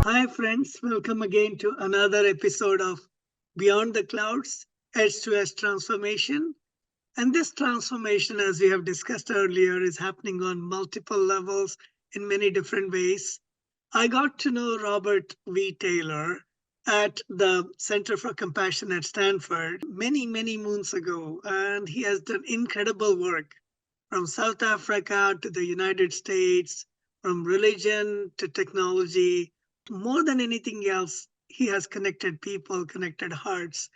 Hi, friends. Welcome again to another episode of Beyond the Clouds, Edge to Edge Transformation. And this transformation, as we have discussed earlier, is happening on multiple levels in many different ways. I got to know Robert V. Taylor at the Center for Compassion at Stanford many, many moons ago, and he has done incredible work from South Africa to the United States, from religion to technology. More than anything else, he has connected people, connected hearts,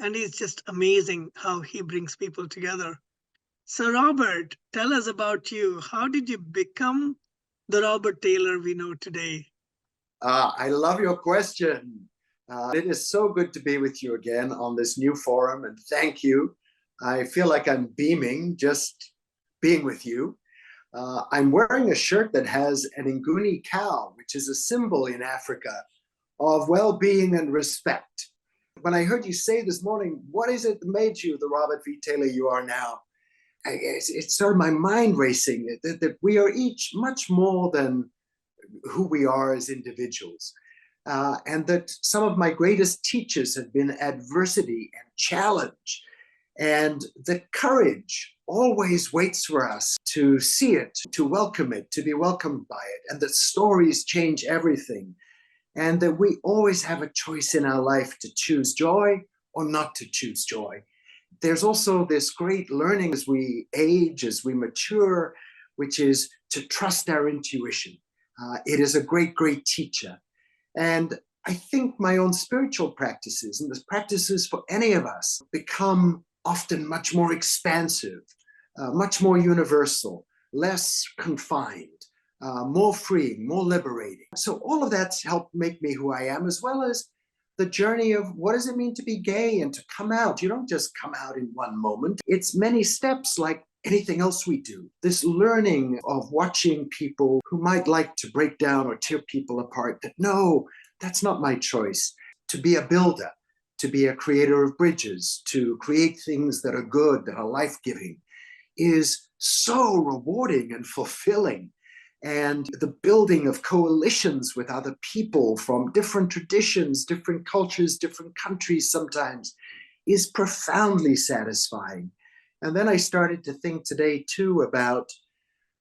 and it's just amazing how he brings people together. So, Robert, tell us about you. How did you become the Robert Taylor we know today? I love your question. It is so good to be with you again on this new forum, and thank you. I feel like I'm beaming just being with you. I'm wearing a shirt that has an Nguni cow, which is a symbol in Africa of well-being and respect. When I heard you say this morning, what is it that made you the Robert V. Taylor you are now? It's sort of my mind racing that we are each much more than who we are as individuals. And that some of my greatest teachers have been adversity and challenge. And the courage always waits for us to see it, to welcome it, to be welcomed by it. And that stories change everything. And that we always have a choice in our life to choose joy or not to choose joy. There's also this great learning as we age, as we mature, which is to trust our intuition. It is a great, great teacher. And I think my own spiritual practices and the practices for any of us become often much more expansive, much more universal, less confined, more freeing, more liberating. So all of that's helped make me who I am, as well as the journey of what does it mean to be gay and to come out. You don't just come out in one moment. It's many steps like anything else we do. This learning of watching people who might like to break down or tear people apart, that no, that's not my choice. To be a builder, to be a creator of bridges, to create things that are good, that are life-giving, is so rewarding and fulfilling. And the building of coalitions with other people from different traditions, different cultures, different countries sometimes is profoundly satisfying. And then I started to think today too about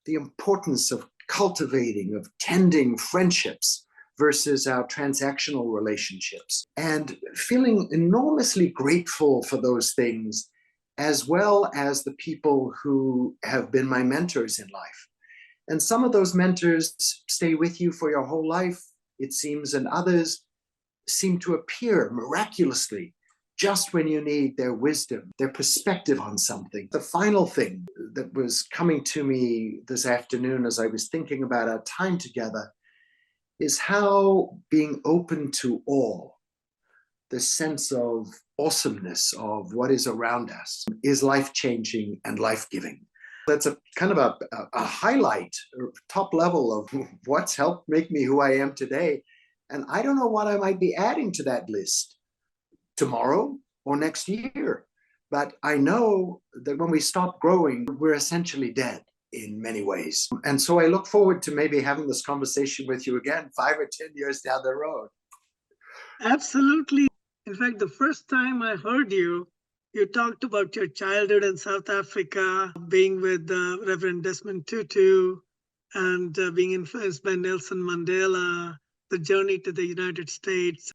the importance of cultivating, of tending friendships versus our transactional relationships, and feeling enormously grateful for those things, as well as the people who have been my mentors in life. And some of those mentors stay with you for your whole life, it seems, and others seem to appear miraculously just when you need their wisdom, their perspective on something. The final thing that was coming to me this afternoon as I was thinking about our time together is how being open to all, the sense of awesomeness of what is around us, is life-changing and life-giving. That's a kind of a highlight, top level of what's helped make me who I am today. And I don't know what I might be adding to that list tomorrow or next year. But I know that when we stop growing, we're essentially dead in many ways. And so I look forward to maybe having this conversation with you again 5 or 10 years down the road. Absolutely. In fact, the first time I heard you, you talked about your childhood in South Africa, being with Reverend Desmond Tutu, and being influenced by Nelson Mandela, the journey to the United States.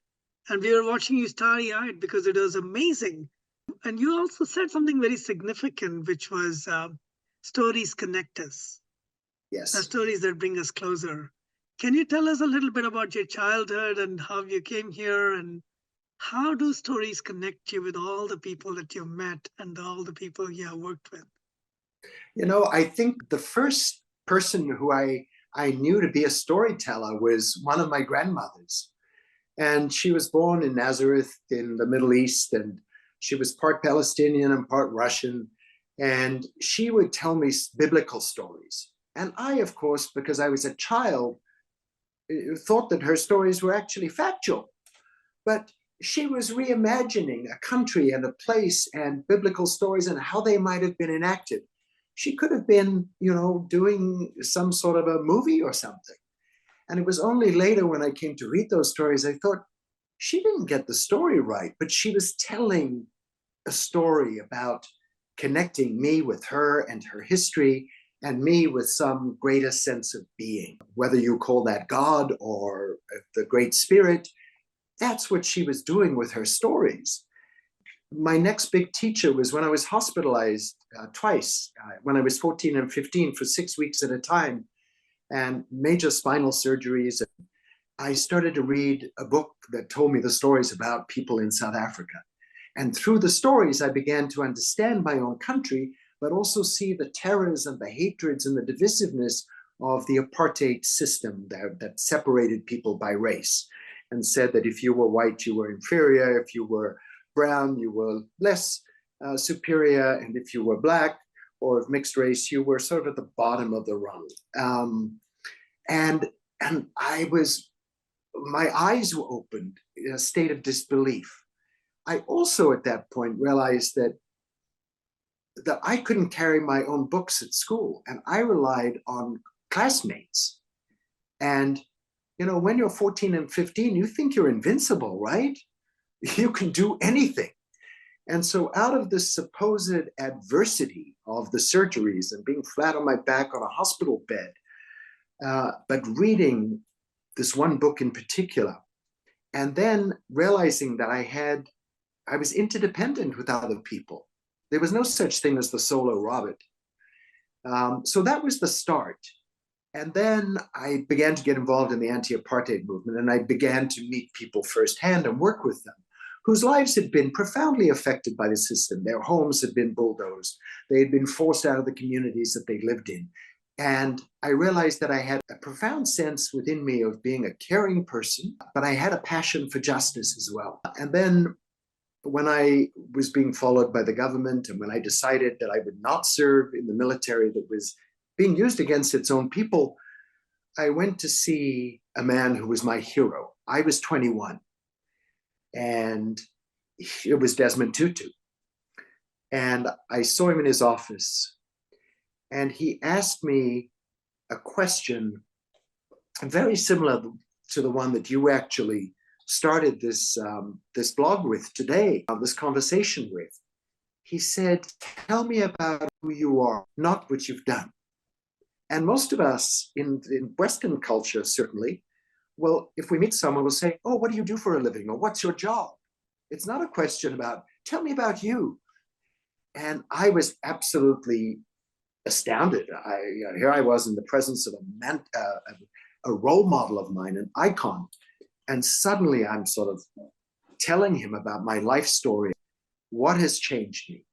And we were watching you starry-eyed because it was amazing. And you also said something very significant, which was stories connect us. Yes. The stories that bring us closer. Can you tell us a little bit about your childhood and how you came here, and how do stories connect you with all the people that you've met and all the people you have worked with? You know, I think the first person who I knew to be a storyteller was one of my grandmothers. And she was born in Nazareth in the Middle East, and she was part Palestinian and part Russian. And she would tell me biblical stories. And I, of course, because I was a child, thought that her stories were actually factual. But she was reimagining a country and a place and biblical stories and how they might have been enacted. She could have been, doing some sort of a movie or something. And it was only later when I came to read those stories, I thought, she didn't get the story right, but she was telling a story about connecting me with her and her history, and me with some greater sense of being. Whether you call that God or the Great Spirit, that's what she was doing with her stories. My next big teacher was when I was hospitalized twice, when I was 14 and 15 for 6 weeks at a time, and major spinal surgeries. I started to read a book that told me the stories about people in South Africa. And through the stories, I began to understand my own country, but also see the terrors and the hatreds and the divisiveness of the apartheid system that separated people by race, and said that if you were white, you were inferior. If you were brown, you were less superior. And if you were black or of mixed race, you were sort of at the bottom of the rung. And my eyes were opened in a state of disbelief. I also at that point realized that I couldn't carry my own books at school, and I relied on classmates. And, when you're 14 and 15, you think you're invincible, right? You can do anything. And so out of this supposed adversity of the surgeries and being flat on my back on a hospital bed, but reading this one book in particular, and then realizing that I was interdependent with other people. There was no such thing as the solo Robert. So that was the start. And then I began to get involved in the anti-apartheid movement, and I began to meet people firsthand and work with them whose lives had been profoundly affected by the system. Their homes had been bulldozed. They had been forced out of the communities that they lived in. And I realized that I had a profound sense within me of being a caring person, but I had a passion for justice as well. And then when I was being followed by the government, and when I decided that I would not serve in the military that was being used against its own people, I went to see a man who was my hero. I was 21, and it was Desmond Tutu. And I saw him in his office, and he asked me a question very similar to the one that you actually started this blog with today, this conversation with. He said, tell me about who you are, not what you've done. And most of us in Western culture, certainly, well, if we meet someone, we'll say, oh, what do you do for a living? Or what's your job? It's not a question about, tell me about you. And I was absolutely astounded. Here I was in the presence of a role model of mine, an icon. And suddenly I'm sort of telling him about my life story, what has changed me,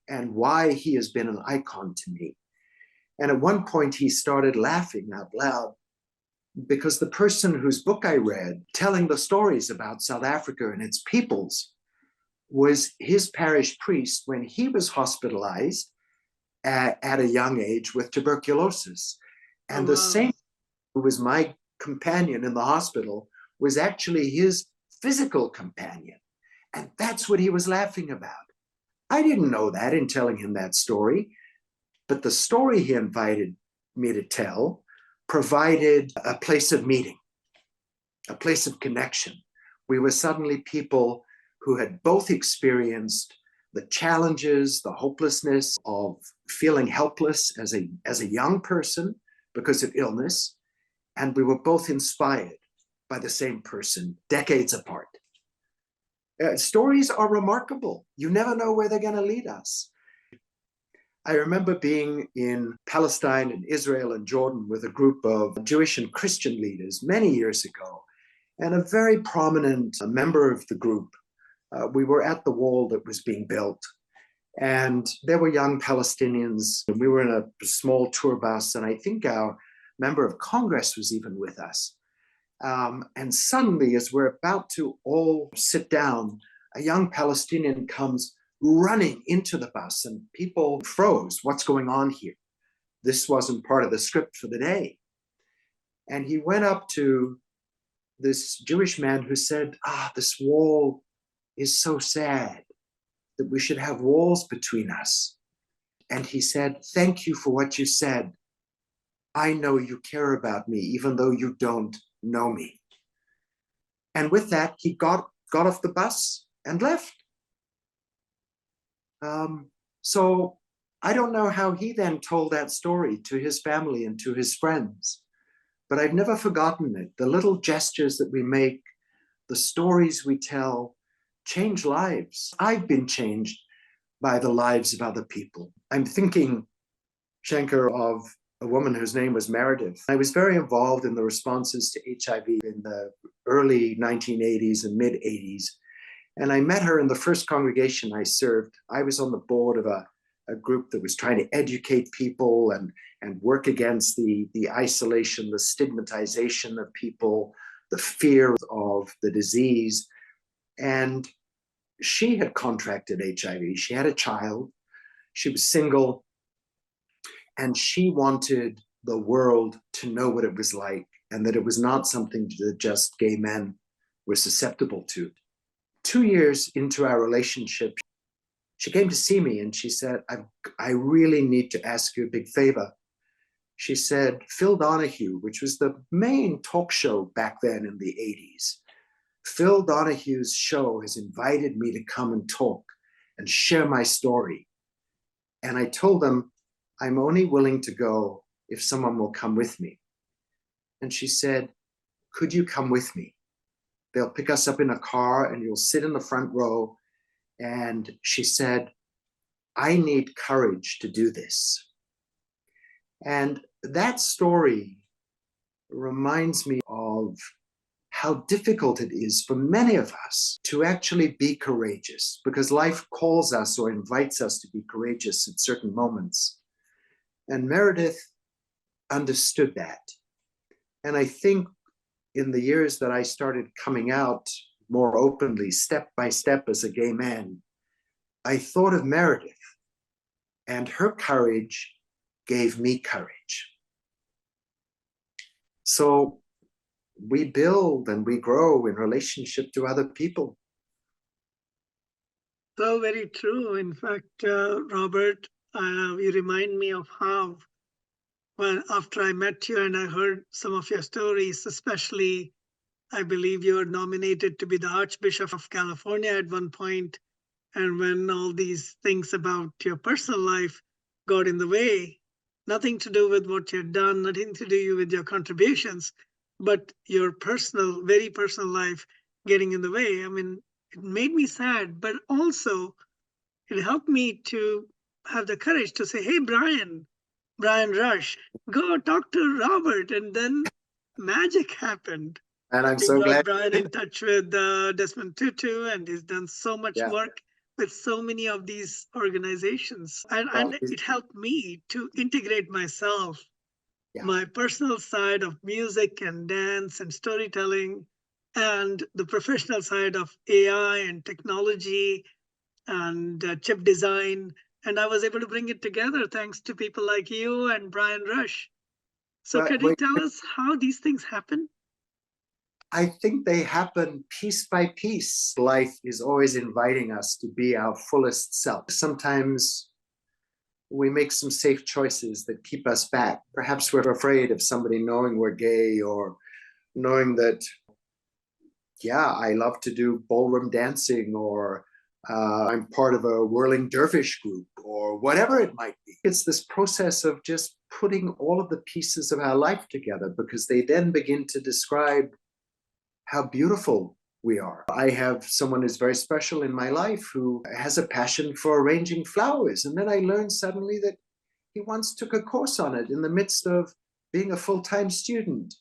and why he has been an icon to me. And at one point he started laughing out loud, because the person whose book I read, telling the stories about South Africa and its peoples, was his parish priest when he was hospitalized at a young age with tuberculosis. And the same who was my companion in the hospital was actually his physical companion. And that's what he was laughing about. I didn't know that in telling him that story, but the story he invited me to tell provided a place of meeting, a place of connection. We were suddenly people who had both experienced the challenges, the hopelessness of feeling helpless as a young person because of illness, and we were both inspired by the same person, decades apart. Stories are remarkable. You never know where they're going to lead us. I remember being in Palestine and Israel and Jordan with a group of Jewish and Christian leaders many years ago, and a very prominent member of the group, we were at the wall that was being built, and there were young Palestinians. We were in a small tour bus, and I think our member of Congress was even with us. And suddenly, as we're about to all sit down, a young Palestinian comes running into the bus, and people froze. What's going on here? This wasn't part of the script for the day. And he went up to this Jewish man who said, this wall is so sad that we should have walls between us. And he said, "Thank you for what you said. I know you care about me, even though you don't know me." And with that, he got off the bus and left. So I don't know how he then told that story to his family and to his friends, but I've never forgotten it. The little gestures that we make, the stories we tell, change lives. I've been changed by the lives of other people. I'm thinking, Shankar, of a woman whose name was Meredith. I was very involved in the responses to HIV in the early 1980s and mid 80s. And I met her in the first congregation I served. I was on the board of a group that was trying to educate people and work against the isolation, the stigmatization of people, the fear of the disease. And she had contracted HIV. She had a child. She was single. And she wanted the world to know what it was like and that it was not something that just gay men were susceptible to. 2 years into our relationship, she came to see me and she said, I really need to ask you a big favor. She said, Phil Donahue, which was the main talk show back then in the 80s, Phil Donahue's show has invited me to come and talk and share my story. And I told them, I'm only willing to go if someone will come with me. And she said, could you come with me? They'll pick us up in a car and you'll sit in the front row. And she said, I need courage to do this. And that story reminds me of how difficult it is for many of us to actually be courageous, because life calls us or invites us to be courageous at certain moments. And Meredith understood that. And I think in the years that I started coming out more openly, step by step as a gay man, I thought of Meredith, and her courage gave me courage. So we build and we grow in relationship to other people. So very true. In fact, Robert, you remind me of how, when after I met you and I heard some of your stories, especially, I believe you were nominated to be the Archbishop of California at one point, and when all these things about your personal life got in the way, nothing to do with what you've done, nothing to do with your contributions, but your personal, very personal life getting in the way. I mean, it made me sad, but also it helped me to have the courage to say, hey, Brian Rush, go talk to Robert. And then magic happened. And I'm You so brought glad. Brian in touch with Desmond Tutu, and he's done so much Yeah. work with so many of these organizations. And, Well, and it helped me to integrate myself, yeah. my personal side of music and dance and storytelling, and the professional side of AI and technology and chip design. And I was able to bring it together thanks to people like you and Brian Rush. So But could you tell us how these things happen? I think they happen piece by piece. Life is always inviting us to be our fullest self. Sometimes we make some safe choices that keep us back. Perhaps we're afraid of somebody knowing we're gay, or knowing that, yeah, I love to do ballroom dancing, or I'm part of a whirling dervish group, or whatever it might be. It's this process of just putting all of the pieces of our life together, because they then begin to describe how beautiful we are. I have someone who's very special in my life who has a passion for arranging flowers. And then I learned suddenly that he once took a course on it in the midst of being a full-time student.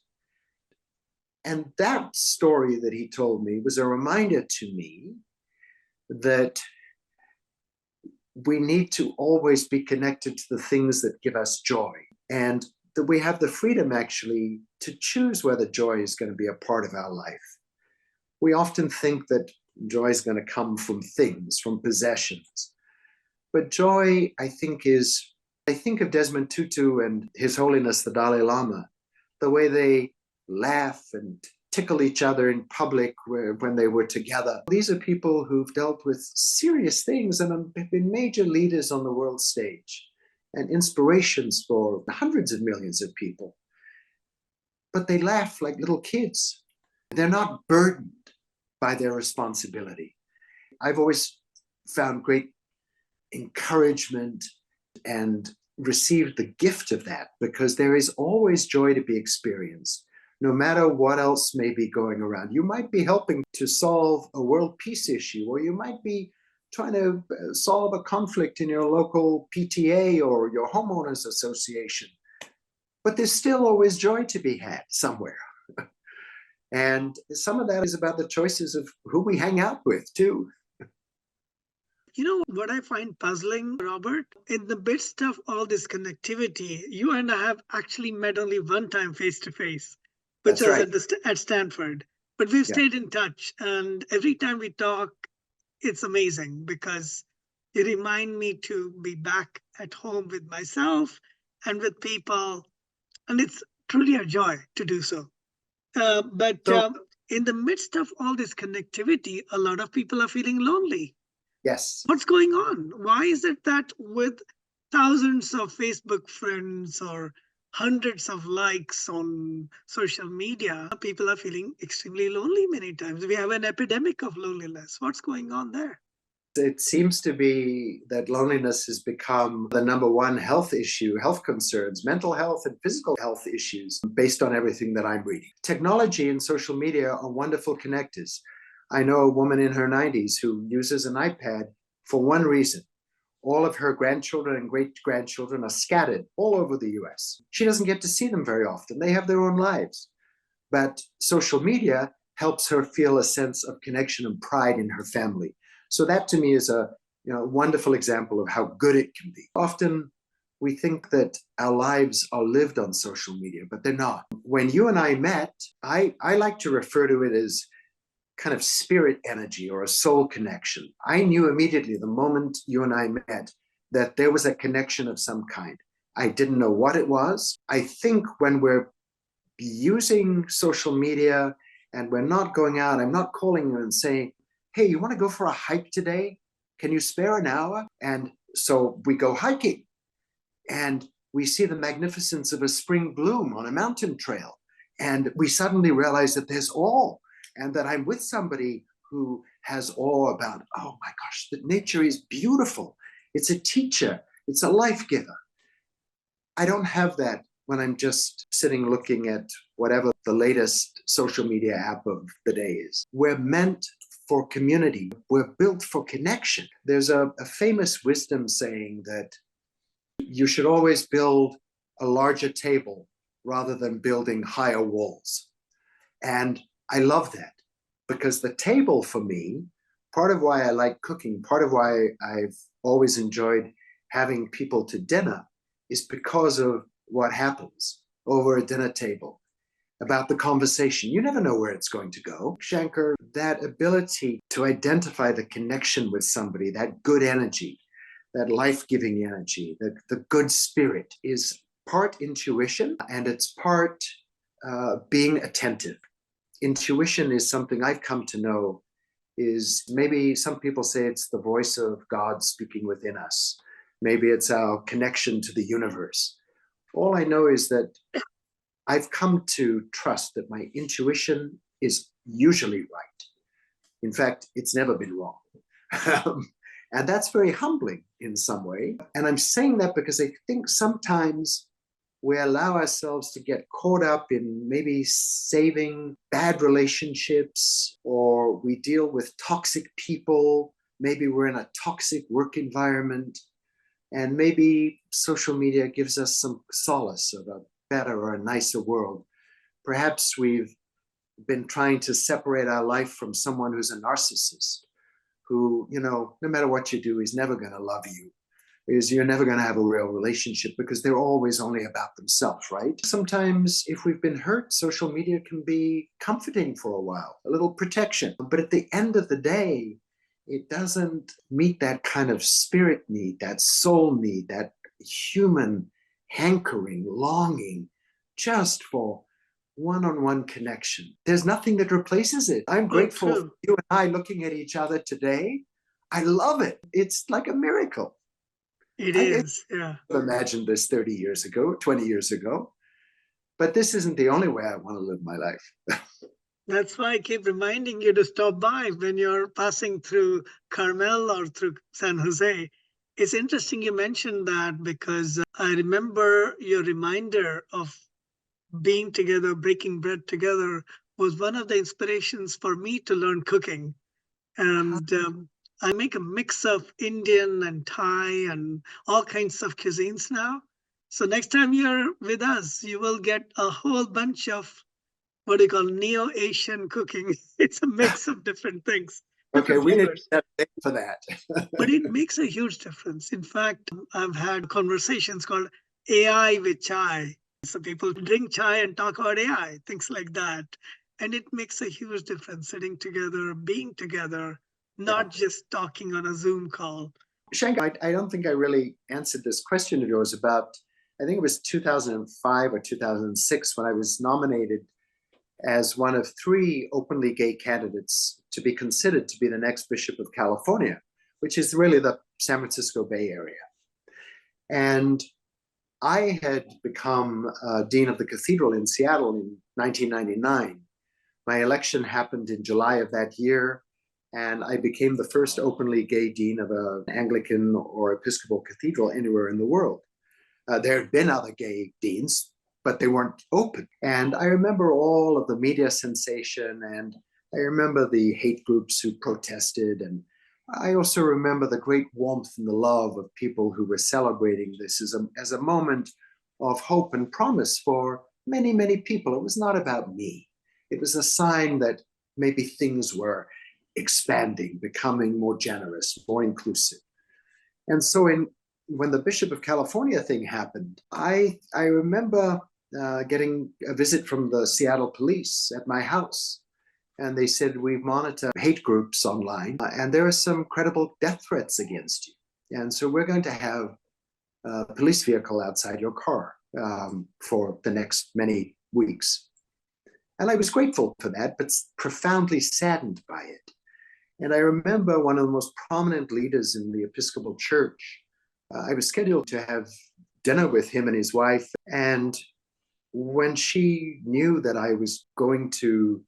And that story that he told me was a reminder to me that we need to always be connected to the things that give us joy, and that we have the freedom actually to choose whether joy is going to be a part of our life. We often think that joy is going to come from things, from possessions. But joy, I think of Desmond Tutu and His Holiness the Dalai Lama, the way they laugh and tickle each other in public when they were together. These are people who've dealt with serious things and have been major leaders on the world stage. and inspirations for hundreds of millions of people. But they laugh like little kids. They're not burdened by their responsibility. I've always found great encouragement and received the gift of that, because there is always joy to be experienced, no matter what else may be going around. You might be helping to solve a world peace issue, or you might be trying to solve a conflict in your local PTA or your homeowners association. But there's still always joy to be had somewhere. And some of that is about the choices of who we hang out with, too. You know what I find puzzling, Robert? In the midst of all this connectivity, you and I have actually met only one time face to face, which That's was right. at Stanford. But we've Yeah. stayed in touch, and every time we talk, it's amazing because you remind me to be back at home with myself and with people, and it's truly a joy to do so. But So, in the midst of all this connectivity, a lot of people are feeling lonely. yes. What's going on? Why is it that with thousands of Facebook friends or hundreds of likes on social media, people are feeling extremely lonely many times? We have an epidemic of loneliness. What's going on there? It seems to be that loneliness has become the number one health issue, health concerns, mental health and physical health issues, based on everything that I'm reading. Technology and social media are wonderful connectors. I know a woman in her 90s who uses an iPad for one reason. All of her grandchildren and great-grandchildren are scattered all over the US. She doesn't get to see them very often. They have their own lives. But social media helps her feel a sense of connection and pride in her family. So that to me is a wonderful example of how good it can be. Often we think that our lives are lived on social media, but they're not. When you and I met, I like to refer to it as kind of spirit energy or a soul connection. I knew immediately the moment you and I met that there was a connection of some kind. I didn't know what it was. I think when we're using social media and we're not going out, I'm not calling you and saying, hey, you want to go for a hike today? Can you spare an hour? And so we go hiking and we see the magnificence of a spring bloom on a mountain trail. And we suddenly realize that there's awe, and that I'm with somebody who has awe about, oh my gosh, that nature is beautiful. It's a teacher. It's a life giver. I don't have that when I'm just sitting looking at whatever the latest social media app of the day is. We're meant for community. We're built for connection. There's a famous wisdom saying that you should always build a larger table rather than building higher walls. And I love that, because the table for me, part of why I like cooking, part of why I've always enjoyed having people to dinner, is because of what happens over a dinner table, about the conversation. You never know where it's going to go. Shankar, that ability to identify the connection with somebody, that good energy, that life-giving energy, the good spirit, is part intuition and it's part being attentive. Intuition is something I've come to know is, maybe some people say it's the voice of God speaking within us. Maybe it's our connection to the universe. All I know is that I've come to trust that my intuition is usually right. In fact, it's never been wrong. And that's very humbling in some way. And I'm saying that because I think sometimes we allow ourselves to get caught up in maybe saving bad relationships, or we deal with toxic people. Maybe we're in a toxic work environment, and maybe social media gives us some solace of a better or a nicer world. Perhaps we've been trying to separate our life from someone who's a narcissist, who, no matter what you do, is never going to love you. You're never going to have a real relationship because they're always only about themselves, right? Sometimes if we've been hurt, social media can be comforting for a while, a little protection. But at the end of the day, it doesn't meet that kind of spirit need, that soul need, that human hankering, longing, just for one-on-one connection. There's nothing that replaces it. I'm grateful for you and I looking at each other today. I love it. It's like a miracle. It I is, yeah. imagined this 30 years ago, 20 years ago, but this isn't the only way I want to live my life. That's why I keep reminding you to stop by when you're passing through Carmel or through San Jose. It's interesting you mentioned that because I remember your reminder of being together, breaking bread together was one of the inspirations for me to learn cooking. And I make a mix of Indian and Thai and all kinds of cuisines now. So next time you're with us, you will get a whole bunch of what do you call neo-Asian cooking. It's a mix of different things, Okay, different we didn't flavors. have a name for that. But it makes a huge difference. In fact, I've had conversations called AI with chai. So people drink chai and talk about AI, things like that. And it makes a huge difference sitting together, being together, Yeah. not just talking on a Zoom call. Shankar, I don't think I really answered this question of yours about, I think it was 2005 or 2006 when I was nominated as one of three openly gay candidates to be considered to be the next Bishop of California, which is really the San Francisco Bay Area. And I had become Dean of the Cathedral in Seattle in 1999. My election happened in July of that year, and I became the first openly gay dean of an Anglican or Episcopal cathedral anywhere in the world. There had been other gay deans, but they weren't open. And I remember all of the media sensation, and I remember the hate groups who protested. And I also remember the great warmth and the love of people who were celebrating this as a moment of hope and promise for many, many people. It was not about me. It was a sign that maybe things were expanding, becoming more generous, more inclusive. And so when the Bishop of California thing happened, I remember getting a visit from the Seattle police at my house. And they said, we monitor hate groups online, and there are some credible death threats against you. And so we're going to have a police vehicle outside your car for the next many weeks. And I was grateful for that, but profoundly saddened by it. And I remember one of the most prominent leaders in the Episcopal Church. I was scheduled to have dinner with him and his wife. And when she knew that I was going to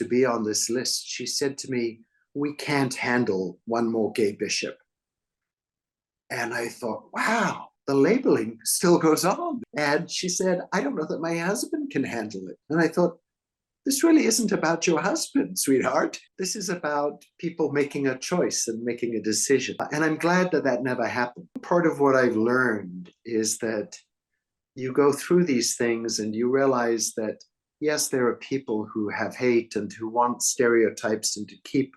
be on this list, she said to me, we can't handle one more gay bishop. And I thought, wow, the labeling still goes on. And she said, I don't know that my husband can handle it. And I thought, this really isn't about your husband, sweetheart. This is about people making a choice and making a decision. And I'm glad that that never happened. Part of what I've learned is that you go through these things and you realize that, yes, there are people who have hate and who want stereotypes and to keep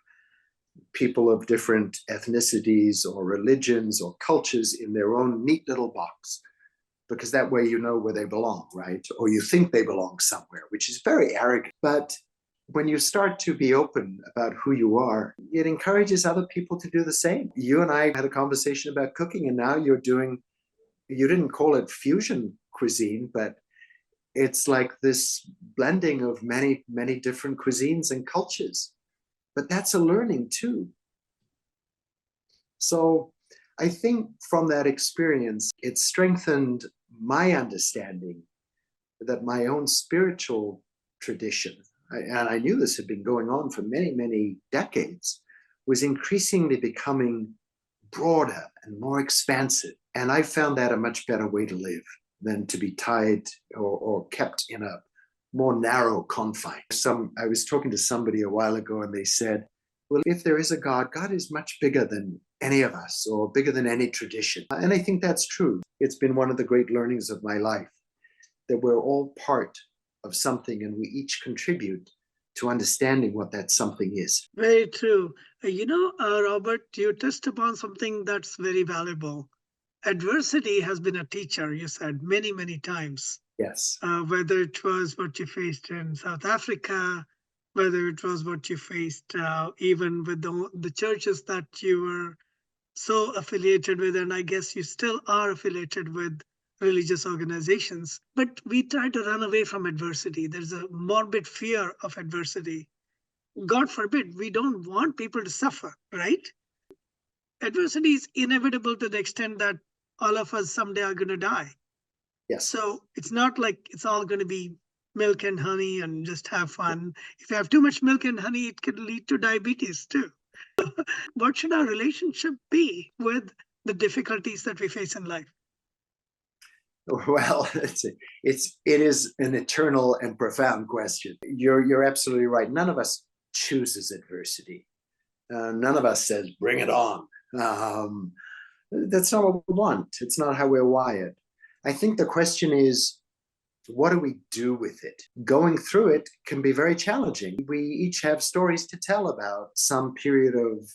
people of different ethnicities or religions or cultures in their own neat little box, because that way you know where they belong, right? Or you think they belong somewhere, which is very arrogant. But when you start to be open about who you are, it encourages other people to do the same. You and I had a conversation about cooking, and now you didn't call it fusion cuisine, but it's like this blending of many, many different cuisines and cultures. But that's a learning too. So I think from that experience, it strengthened my understanding that my own spiritual tradition, and I knew this had been going on for many, many decades, was increasingly becoming broader and more expansive. And I found that a much better way to live than to be tied or kept in a more narrow confine. I was talking to somebody a while ago, and they said, well, if there is a God, God is much bigger than any of us or bigger than any tradition. And I think that's true. It's been one of the great learnings of my life that we're all part of something and we each contribute to understanding what that something is. Very true. Robert, you touched upon something that's very valuable. Adversity has been a teacher, you said, many, many times. Yes. Whether it was what you faced in South Africa, whether it was what you faced even with the churches that you were so affiliated with, and I guess you still are affiliated with religious organizations. But we try to run away from adversity. There's a morbid fear of adversity. God forbid, we don't want people to suffer, right? Adversity is inevitable to the extent that all of us someday are going to die. Yes. So it's not like it's all going to be milk and honey and just have fun. If you have too much milk and honey, it can lead to diabetes too. What should our relationship be with the difficulties that we face in life? Well, it is an eternal and profound question. You're absolutely right. None of us chooses adversity. None of us says, bring it on. That's not what we want. It's not how we're wired. I think the question is, what do we do with it? Going through it can be very challenging. We each have stories to tell about some period of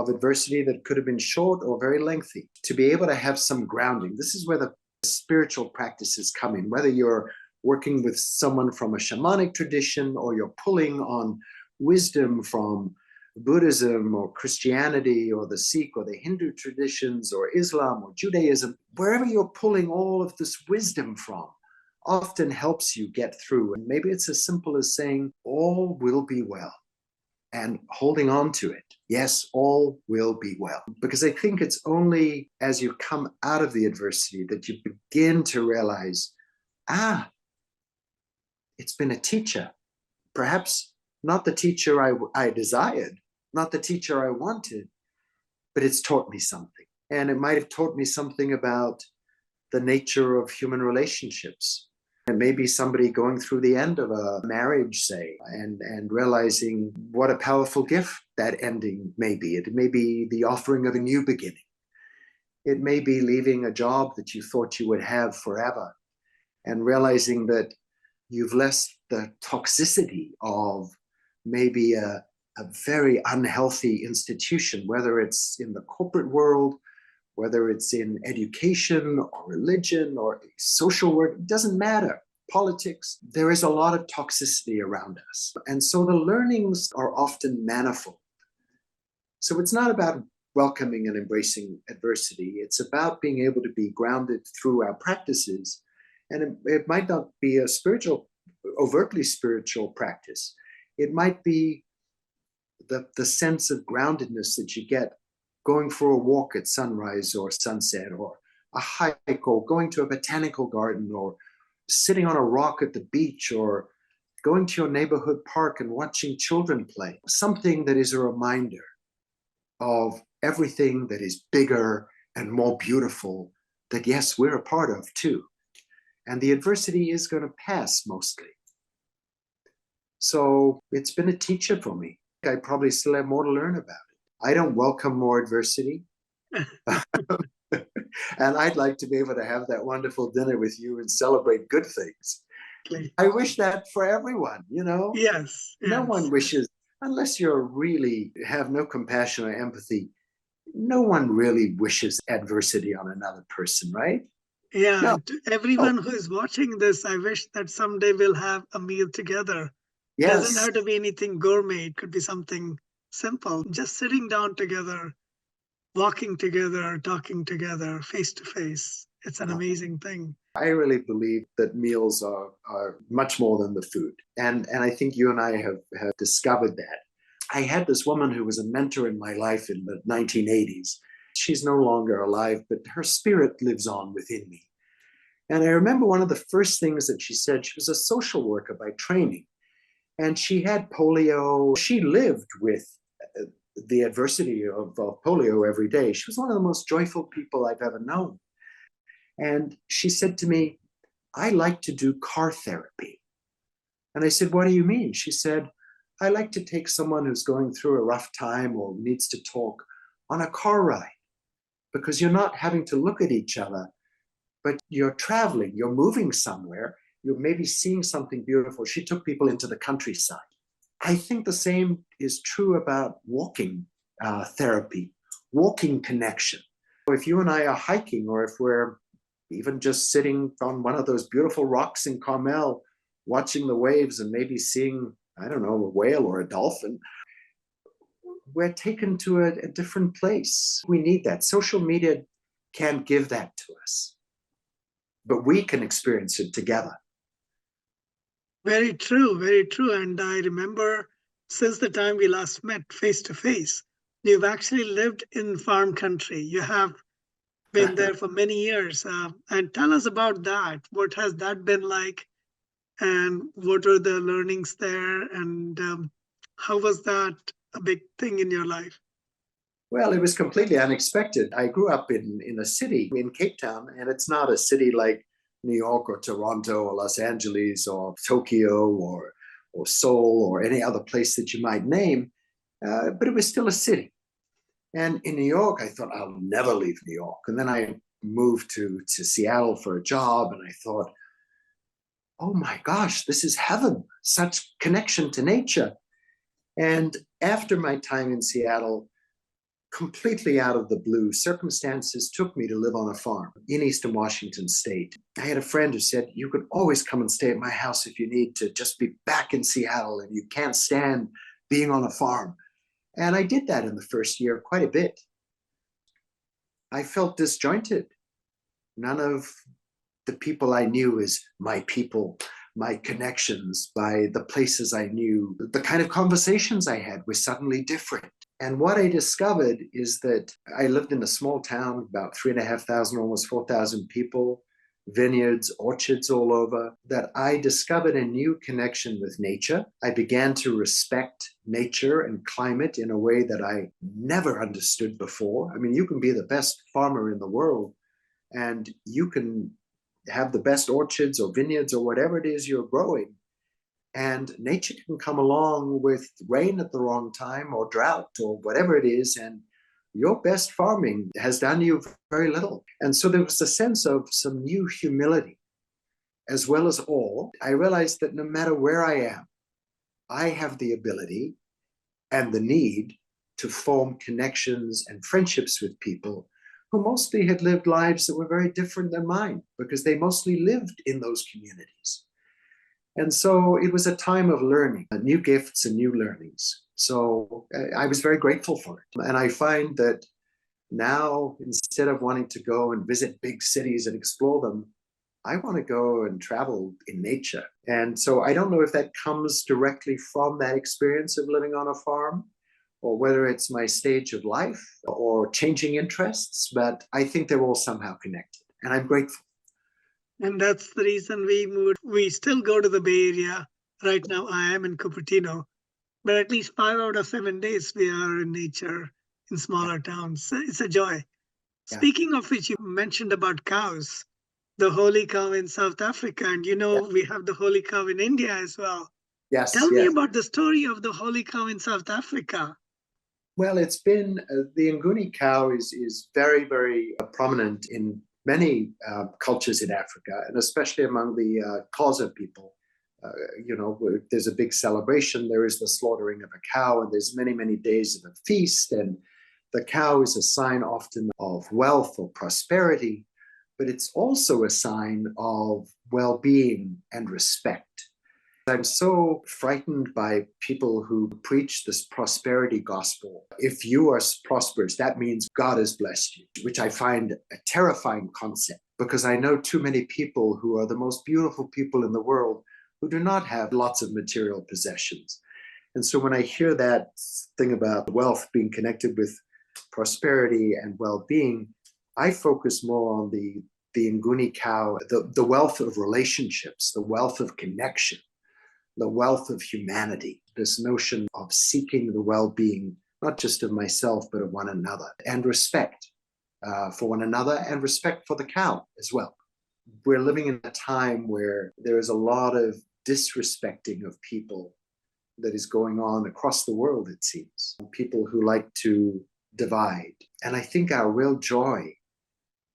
adversity that could have been short or very lengthy. To be able to have some grounding, this is where the spiritual practices come in, whether you're working with someone from a shamanic tradition or you're pulling on wisdom from Buddhism or Christianity or the Sikh or the Hindu traditions or Islam or Judaism, wherever you're pulling all of this wisdom from, often helps you get through. And maybe it's as simple as saying, all will be well, and holding on to it. Yes, all will be well. Because I think it's only as you come out of the adversity that you begin to realize, it's been a teacher. Perhaps not the teacher I desired, not the teacher I wanted, but it's taught me something. And it might have taught me something about the nature of human relationships. And maybe somebody going through the end of a marriage, say, and realizing what a powerful gift that ending may be. It may be the offering of a new beginning. It may be leaving a job that you thought you would have forever and realizing that you've left the toxicity of maybe a very unhealthy institution, whether it's in the corporate world, whether it's in education or religion or social work, it doesn't matter. Politics, there is a lot of toxicity around us. And so the learnings are often manifold. So it's not about welcoming and embracing adversity. It's about being able to be grounded through our practices. And it might not be a overtly spiritual practice. It might be the sense of groundedness that you get going for a walk at sunrise or sunset, or a hike, or going to a botanical garden, or sitting on a rock at the beach, or going to your neighborhood park and watching children play. Something that is a reminder of everything that is bigger and more beautiful that, yes, we're a part of too. And the adversity is going to pass mostly. So it's been a teacher for me. I probably still have more to learn about it. I don't welcome more adversity. And I'd like to be able to have that wonderful dinner with you and celebrate good things. I wish that for everyone, you know? Yes. No one wishes, unless you really have no compassion or empathy, no one really wishes adversity on another person, right? Yeah. No. To everyone who is watching this, I wish that someday we'll have a meal together. Yes. Doesn't have to be anything gourmet. It could be something simple. Just sitting down together, walking together, talking together, face to face. It's an amazing thing. I really believe that meals are much more than the food. And I think you and I have discovered that. I had this woman who was a mentor in my life in the 1980s. She's no longer alive, but her spirit lives on within me. And I remember one of the first things that she said. She was a social worker by training, and she had polio. She lived with the adversity of polio every day. She was one of the most joyful people I've ever known. And she said to me, I like to do car therapy. And I said, what do you mean? She said, I like to take someone who's going through a rough time or needs to talk on a car ride, because you're not having to look at each other, but you're traveling, you're moving somewhere, you're maybe seeing something beautiful. She took people into the countryside. I think the same is true about walking therapy, walking connection. If you and I are hiking, or if we're even just sitting on one of those beautiful rocks in Carmel, watching the waves and maybe seeing, I don't know, a whale or a dolphin, we're taken to a different place. We need that. Social media can't give that to us, but we can experience it together. Very true, very true. And I remember since the time we last met face to face, you've actually lived in farm country. You have been there for many years. And tell us about that. What has that been like? And what are the learnings there? And how was that a big thing in your life? Well, it was completely unexpected. I grew up in a city in Cape Town, and it's not a city like New York or Toronto or Los Angeles or Tokyo or Seoul or any other place that you might name, but it was still a city. And in New York, I thought I'll never leave New York. And then I moved to Seattle for a job, and I thought, oh my gosh, this is heaven, such connection to nature. And after my time in Seattle, completely out of the blue, circumstances took me to live on a farm in Eastern Washington State. I had a friend who said, you could always come and stay at my house if you need to just be back in Seattle and you can't stand being on a farm. And I did that in the first year quite a bit. I felt disjointed. None of the people I knew as my people, my connections, by the places I knew, the kind of conversations I had were suddenly different. And what I discovered is that I lived in a small town, about 3,500, almost 4,000 people, vineyards, orchards all over, that I discovered a new connection with nature. I began to respect nature and climate in a way that I never understood before. I mean, you can be the best farmer in the world, and you can have the best orchards or vineyards or whatever it is you're growing. And nature can come along with rain at the wrong time or drought or whatever it is. And your best farming has done you very little. And so there was a sense of some new humility as well as awe. I realized that no matter where I am, I have the ability and the need to form connections and friendships with people who mostly had lived lives that were very different than mine because they mostly lived in those communities. And so it was a time of learning, new gifts and new learnings. So I was very grateful for it. And I find that now, instead of wanting to go and visit big cities and explore them, I want to go and travel in nature. And so I don't know if that comes directly from that experience of living on a farm or whether it's my stage of life or changing interests, but I think they're all somehow connected. And I'm grateful. And that's the reason we moved. We still go to the Bay Area. Right now, I am in Cupertino, but at least 5 out of 7 days we are in nature in Yeah. smaller towns. It's a joy. Yeah. Speaking of which, you mentioned about cows, the holy cow in South Africa, and Yeah. we have the holy cow in India as well. Yes. Tell me Yes. about the story of the holy cow in South Africa. Well, it's been the Nguni cow is very, very prominent in many cultures in Africa, and especially among the Xhosa people. There's a big celebration. There is the slaughtering of a cow, and there's many, many days of a feast. And the cow is a sign often of wealth or prosperity, but it's also a sign of well-being and respect. I'm so frightened by people who preach this prosperity gospel. If you are prosperous, that means God has blessed you, which I find a terrifying concept because I know too many people who are the most beautiful people in the world who do not have lots of material possessions. And so when I hear that thing about wealth being connected with prosperity and well-being, I focus more on the Nguni cow, the wealth of relationships, the wealth of connection, the wealth of humanity, this notion of seeking the well-being, not just of myself, but of one another, and respect for one another and respect for the cow as well. We're living in a time where there is a lot of disrespecting of people that is going on across the world, it seems. People who like to divide. And I think our real joy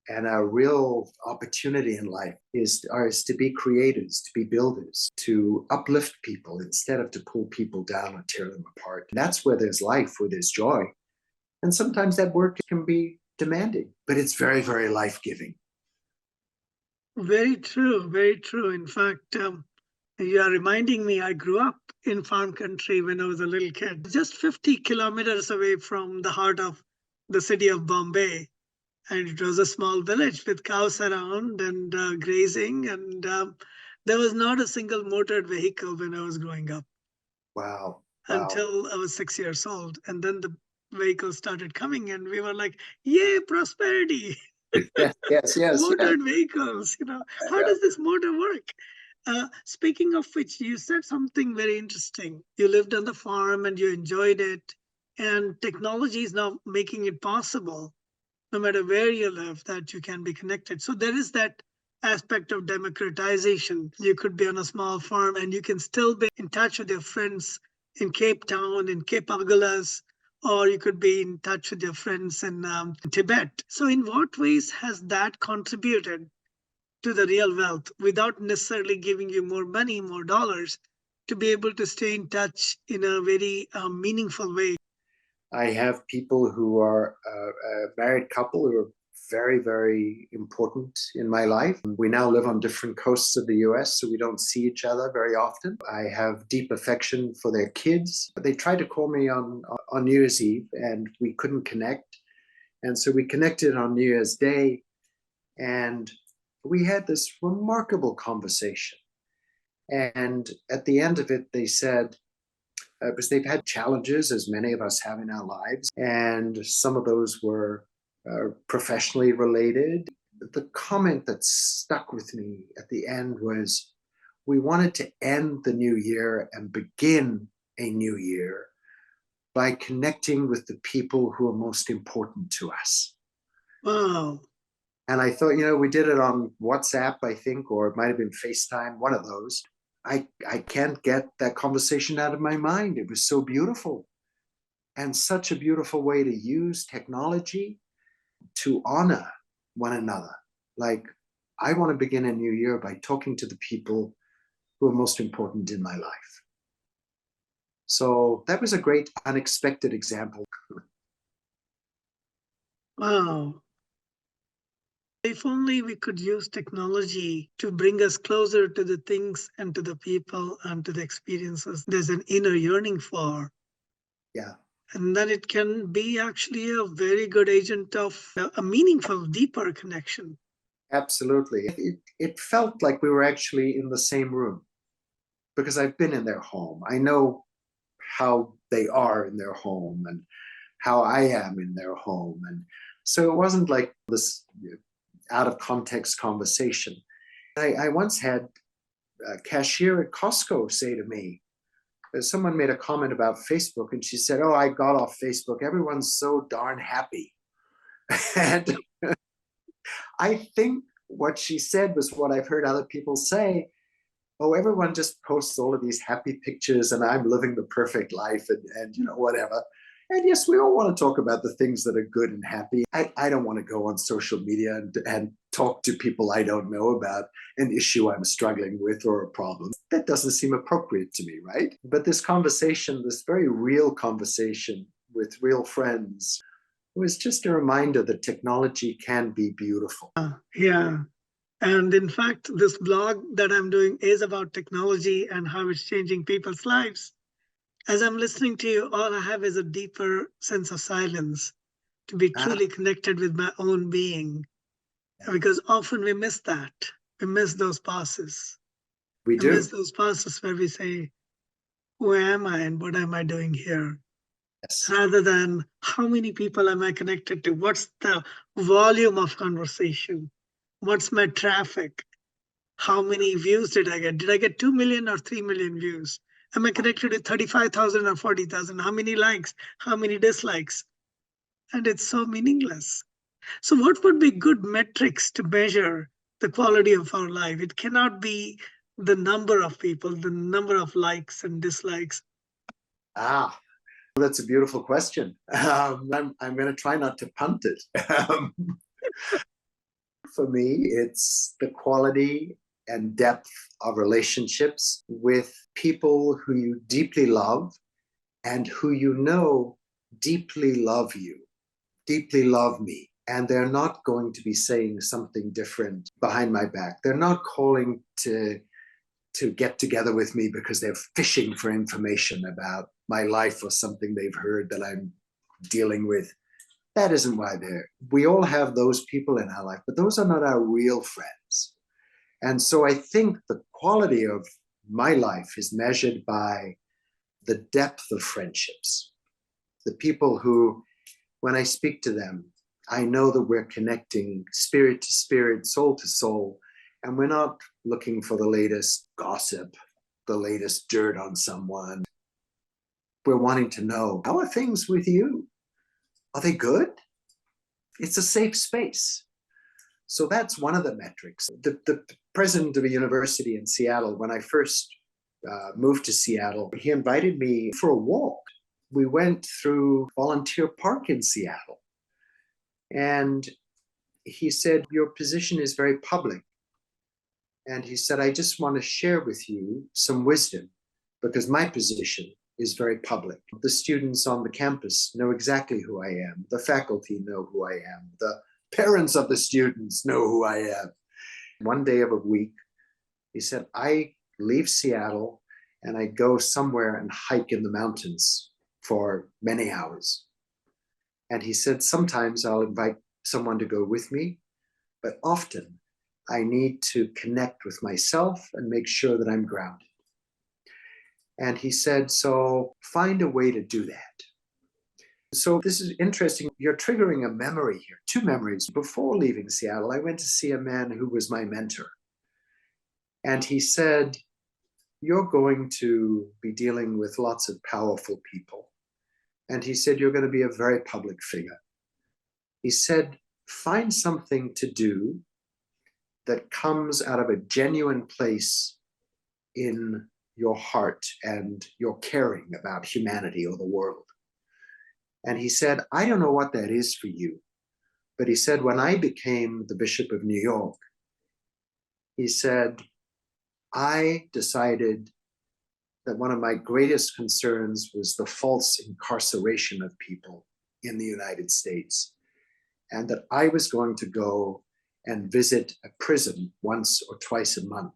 and our real opportunity in life is to be creators, to be builders, to uplift people instead of to pull people down or tear them apart. And that's where there's life, where there's joy. And sometimes that work can be demanding, but it's very, very life-giving. Very true, very true. In fact, you are reminding me, I grew up in farm country when I was a little kid, just 50 kilometers away from the heart of the city of Bombay. And it was a small village with cows around and grazing. And there was not a single motored vehicle when I was growing up Wow. Wow. until I was 6 years old. And then the vehicles started coming, and we were like, yay, prosperity. Yes. Motored vehicles, how Yeah. does this motor work? Speaking of which, you said something very interesting. You lived on the farm and you enjoyed it, and technology is now making it possible, no matter where you live, that you can be connected. So there is that aspect of democratization. You could be on a small farm and you can still be in touch with your friends in Cape Town, in Cape Agulhas, or you could be in touch with your friends in Tibet. So, in what ways has that contributed to the real wealth without necessarily giving you more money, more dollars, to be able to stay in touch in a very meaningful way? I have people who are a married couple who are very, very important in my life. We now live on different coasts of the US, so we don't see each other very often. I have deep affection for their kids. They tried to call me on New Year's Eve, and we couldn't connect. And so we connected on New Year's Day, and we had this remarkable conversation. And at the end of it, they said, because they've had challenges, as many of us have in our lives, and some of those were professionally related. The comment that stuck with me at the end was, we wanted to end the new year and begin a new year by connecting with the people who are most important to us. Wow. And I thought, we did it on WhatsApp, I think, or it might have been FaceTime, one of those. I can't get that conversation out of my mind. It was so beautiful, and such a beautiful way to use technology to honor one another. Like, I want to begin a new year by talking to the people who are most important in my life. So that was a great unexpected example. Wow. If only we could use technology to bring us closer to the things and to the people and to the experiences there's an inner yearning for. Yeah. And then it can be actually a very good agent of a meaningful, deeper connection. Absolutely. It felt like we were actually in the same room, because I've been in their home. I know how they are in their home and how I am in their home. And so it wasn't like this out of context conversation. I once had a cashier at Costco say to me, someone made a comment about Facebook, and she said, "Oh, I got off Facebook. Everyone's so darn happy." And I think what she said was what I've heard other people say. Oh, everyone just posts all of these happy pictures and I'm living the perfect life and whatever. And yes, we all want to talk about the things that are good and happy. I don't want to go on social media and talk to people I don't know about an issue I'm struggling with or a problem. That doesn't seem appropriate to me, right? But this conversation, this very real conversation with real friends, was just a reminder that technology can be beautiful. Yeah. And in fact, this blog that I'm doing is about technology and how it's changing people's lives. As I'm listening to you, all I have is a deeper sense of silence, to be Ah, truly connected with my own being. Because often we miss that. We miss those pauses. we We miss do. those pauses where we say, who am I and what am I doing here? Yes. Rather than how many people am I connected to? What's the volume of conversation? What's my traffic? How many views did I get? Did I get 2 million or 3 million views? Am I connected with 35,000 or 40,000? How many likes? How many dislikes? And it's so meaningless. So, what would be good metrics to measure the quality of our life? It cannot be the number of people, the number of likes and dislikes. Ah, that's a beautiful question. I'm going to try not to punt it. For me, it's the quality and depth of relationships with people who you deeply love and who deeply love you, deeply love me. And they're not going to be saying something different behind my back. They're not calling to get together with me because they're fishing for information about my life or something they've heard that I'm dealing with. That isn't why they're. We all have those people in our life, but those are not our real friends. And so I think the quality of my life is measured by the depth of friendships. The people who, when I speak to them, I know that we're connecting spirit to spirit, soul to soul, and we're not looking for the latest gossip, the latest dirt on someone. We're wanting to know, how are things with you? Are they good? It's a safe space. So that's one of the metrics. The president of a university in Seattle, when I first moved to Seattle, he invited me for a walk. We went through Volunteer Park in Seattle. And he said, your position is very public. And he said, I just want to share with you some wisdom because my position is very public. The students on the campus know exactly who I am. The faculty know who I am. The parents of the students know who I am. One day of a week, he said, I leave Seattle and I go somewhere and hike in the mountains for many hours. And he said, sometimes I'll invite someone to go with me, but often I need to connect with myself and make sure that I'm grounded. And he said, so find a way to do that. So this is interesting. You're triggering a memory here, two memories. Before leaving Seattle, I went to see a man who was my mentor. And he said, you're going to be dealing with lots of powerful people. And he said, you're going to be a very public figure. He said, find something to do that comes out of a genuine place in your heart and your caring about humanity or the world. And he said, I don't know what that is for you. But he said, when I became the Bishop of New York, he said, I decided that one of my greatest concerns was the false incarceration of people in the United States, and that I was going to go and visit a prison once or twice a month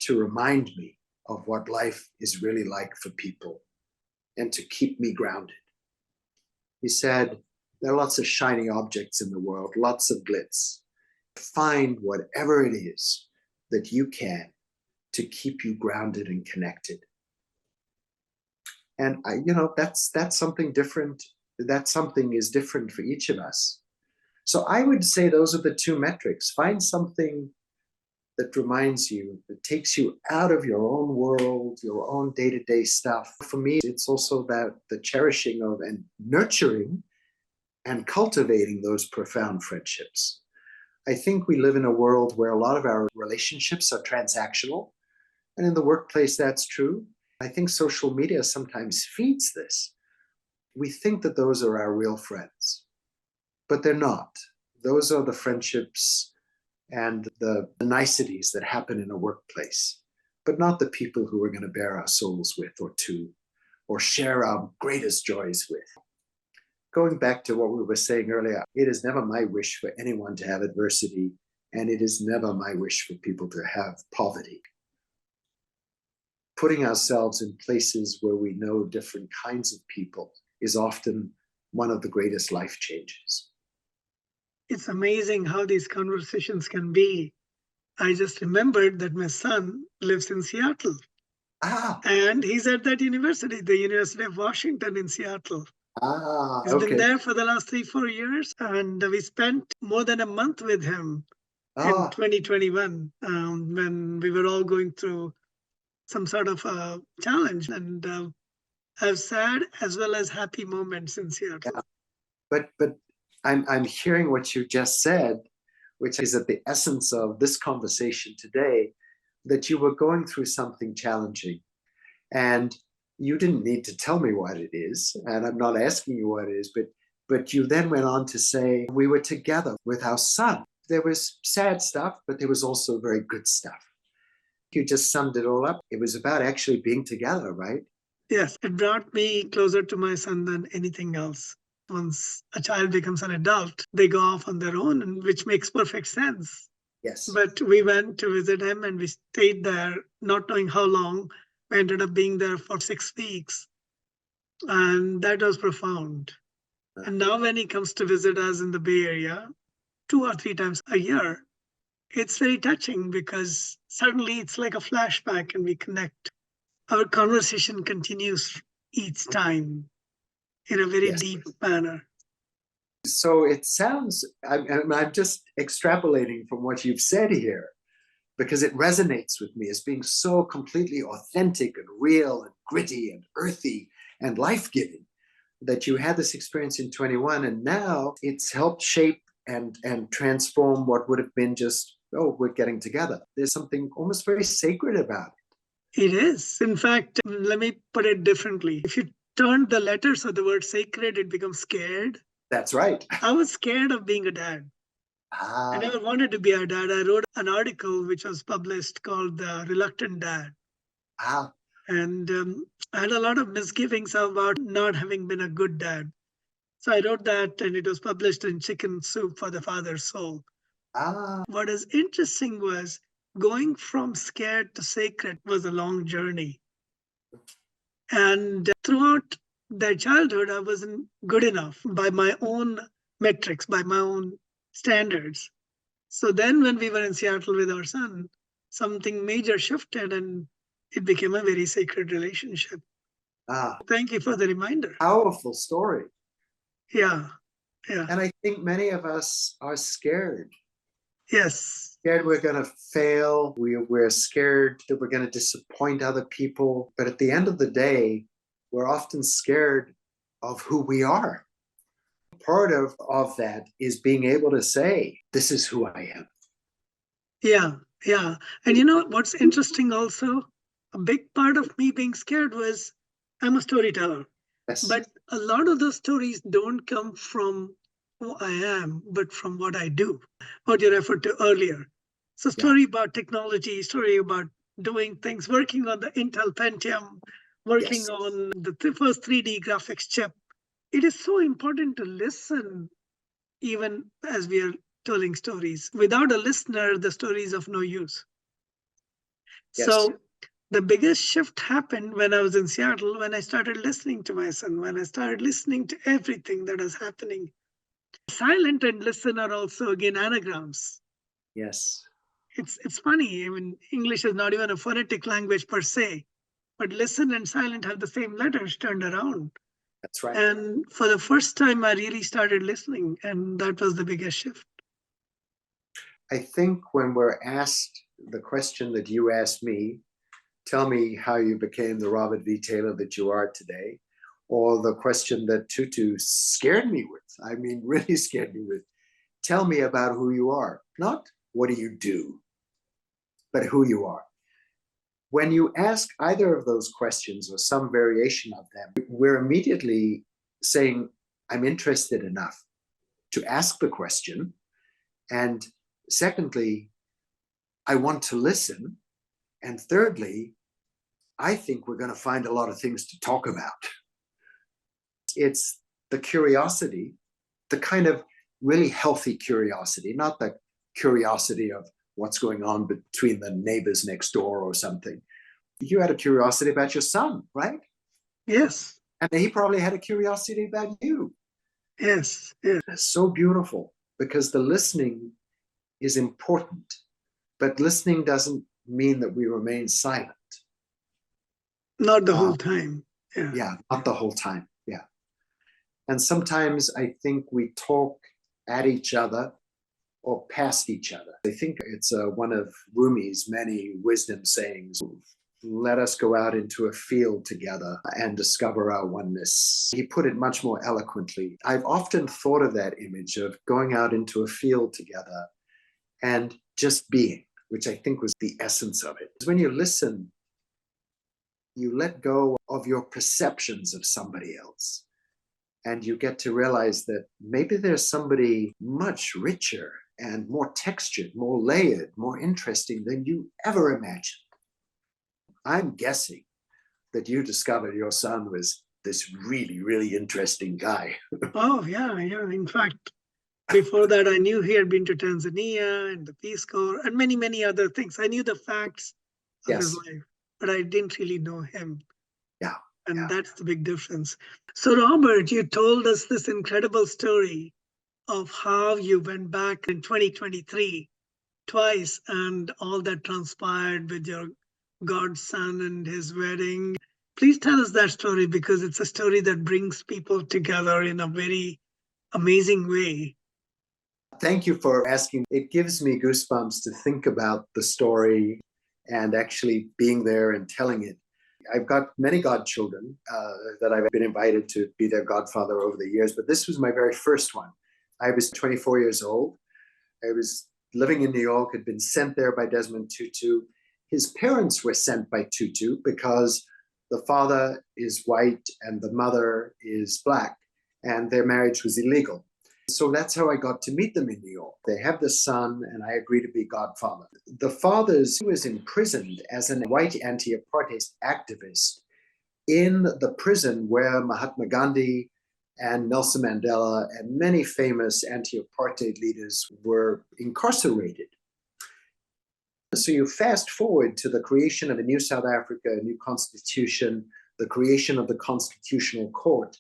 to remind me of what life is really like for people and to keep me grounded. He said, there are lots of shiny objects in the world, lots of glitz. Find whatever it is that you can to keep you grounded and connected. And that's something different. That something is different for each of us. So I would say those are the two metrics. Find something that reminds you, that takes you out of your own world, your own day-to-day stuff. For me, it's also about the cherishing of and nurturing and cultivating those profound friendships. I think we live in a world where a lot of our relationships are transactional. And in the workplace, that's true. I think social media sometimes feeds this. We think that those are our real friends, but they're not. Those are the friendships and the niceties that happen in a workplace, but not the people who we're going to bear our souls with or to, or share our greatest joys with. Going back to what we were saying earlier, it is never my wish for anyone to have adversity, and it is never my wish for people to have poverty. Putting ourselves in places where we know different kinds of people is often one of the greatest life changes. It's amazing how these conversations can be. I just remembered that my son lives in Seattle. And he's at that university, the University of Washington in Seattle. He's been there for the last 3-4 years, and we spent more than a month with him in 2021 when we were all going through some sort of a challenge, and have sad as well as happy moments in Seattle. Yeah. But I'm hearing what you just said, which is at the essence of this conversation today, that you were going through something challenging, and you didn't need to tell me what it is, and I'm not asking you what it is, but you then went on to say we were together with our son. There was sad stuff, but there was also very good stuff. You just summed it all up. It was about actually being together, right? Yes, it brought me closer to my son than anything else. Once a child becomes an adult, they go off on their own, and which makes perfect sense. Yes. But we went to visit him and we stayed there, not knowing how long. We ended up being there for 6 weeks. And that was profound. And now when he comes to visit us in the Bay Area, 2 or 3 times a year, it's very touching because suddenly it's like a flashback and we connect. Our conversation continues each time in a very deep manner. So it sounds, I'm just extrapolating from what you've said here because it resonates with me as being so completely authentic and real and gritty and earthy and life-giving that you had this experience in 21 and now it's helped shape and transform what would have been just, oh, we're getting together. There's something almost very sacred about it. It is. In fact, let me put it differently. If you turn the letters of the word sacred, it becomes scared. That's right. I was scared of being a dad. I never wanted to be a dad. I wrote an article which was published called The Reluctant Dad. And I had a lot of misgivings about not having been a good dad. So I wrote that and it was published in Chicken Soup for the Father's Soul. What is interesting was going from scared to sacred was a long journey. And throughout their childhood, I wasn't good enough by my own metrics, by my own standards. So then when we were in Seattle with our son, something major shifted and it became a very sacred relationship. Thank you for the reminder. Powerful story. Yeah. Yeah. And I think many of us are scared. Yes. Scared we're going to fail. We're scared that we're going to disappoint other people. But at the end of the day, we're often scared of who we are. Part of that is being able to say, this is who I am. Yeah. Yeah. And you know what's interesting also? A big part of me being scared was I'm a storyteller. Yes. But a lot of those stories don't come from who I am, but from what I do, what you referred to earlier. So story about technology, story about doing things, working on the Intel Pentium, working on the first 3D graphics chip. It is so important to listen, even as we are telling stories. Without a listener, the story is of no use. So the biggest shift happened when I was in Seattle, when I started listening to my son, when I started listening to everything that is happening. Silent and listen are also, again, anagrams. Yes. It's funny. I mean, English is not even a phonetic language per se, but listen and silent have the same letters turned around. That's right. And for the first time, I really started listening, and that was the biggest shift. I think when we're asked the question that you asked me, tell me how you became the Robert V. Taylor that you are today, or the question that Tutu scared me with, I mean, really scared me with, tell me about who you are. Not what do you do, but who you are. When you ask either of those questions or some variation of them, we're immediately saying, I'm interested enough to ask the question. And secondly, I want to listen. And thirdly, I think we're going to find a lot of things to talk about. It's the curiosity, the kind of really healthy curiosity, not the curiosity of what's going on between the neighbors next door or something. You had a curiosity about your son, right? Yes. And he probably had a curiosity about you. Yes. Yes. It's so beautiful because the listening is important, but listening doesn't mean that we remain silent. Not the whole time. Yeah, not the whole time. Yeah. And sometimes I think we talk at each other or past each other. I think it's one of Rumi's many wisdom sayings. Let us go out into a field together and discover our oneness. He put it much more eloquently. I've often thought of that image of going out into a field together and just being, which I think was the essence of it. When you listen, you let go of your perceptions of somebody else. And you get to realize that maybe there's somebody much richer and more textured, more layered, more interesting than you ever imagined. I'm guessing that you discovered your son was this really, really interesting guy. Oh, yeah. In fact, before that, I knew he had been to Tanzania and the Peace Corps and many, many other things. I knew the facts of his life, but I didn't really know him. Yeah. And that's the big difference. So, Robert, you told us this incredible story of how you went back in 2023 twice and all that transpired with your godson and his wedding. Please tell us that story because it's a story that brings people together in a very amazing way. Thank you for asking. It gives me goosebumps to think about the story and actually being there and telling it. I've got many godchildren that I've been invited to be their godfather over the years, but this was my very first one. I was 24 years old. I was living in New York, had been sent there by Desmond Tutu. His parents were sent by Tutu because the father is white and the mother is black, and their marriage was illegal. So that's how I got to meet them in New York. They have the son, and I agreed to be godfather. The father was imprisoned as a white anti-apartheid activist in the prison where Mahatma Gandhi and Nelson Mandela and many famous anti-apartheid leaders were incarcerated. So you fast forward to the creation of a new South Africa, a new constitution, the creation of the Constitutional Court.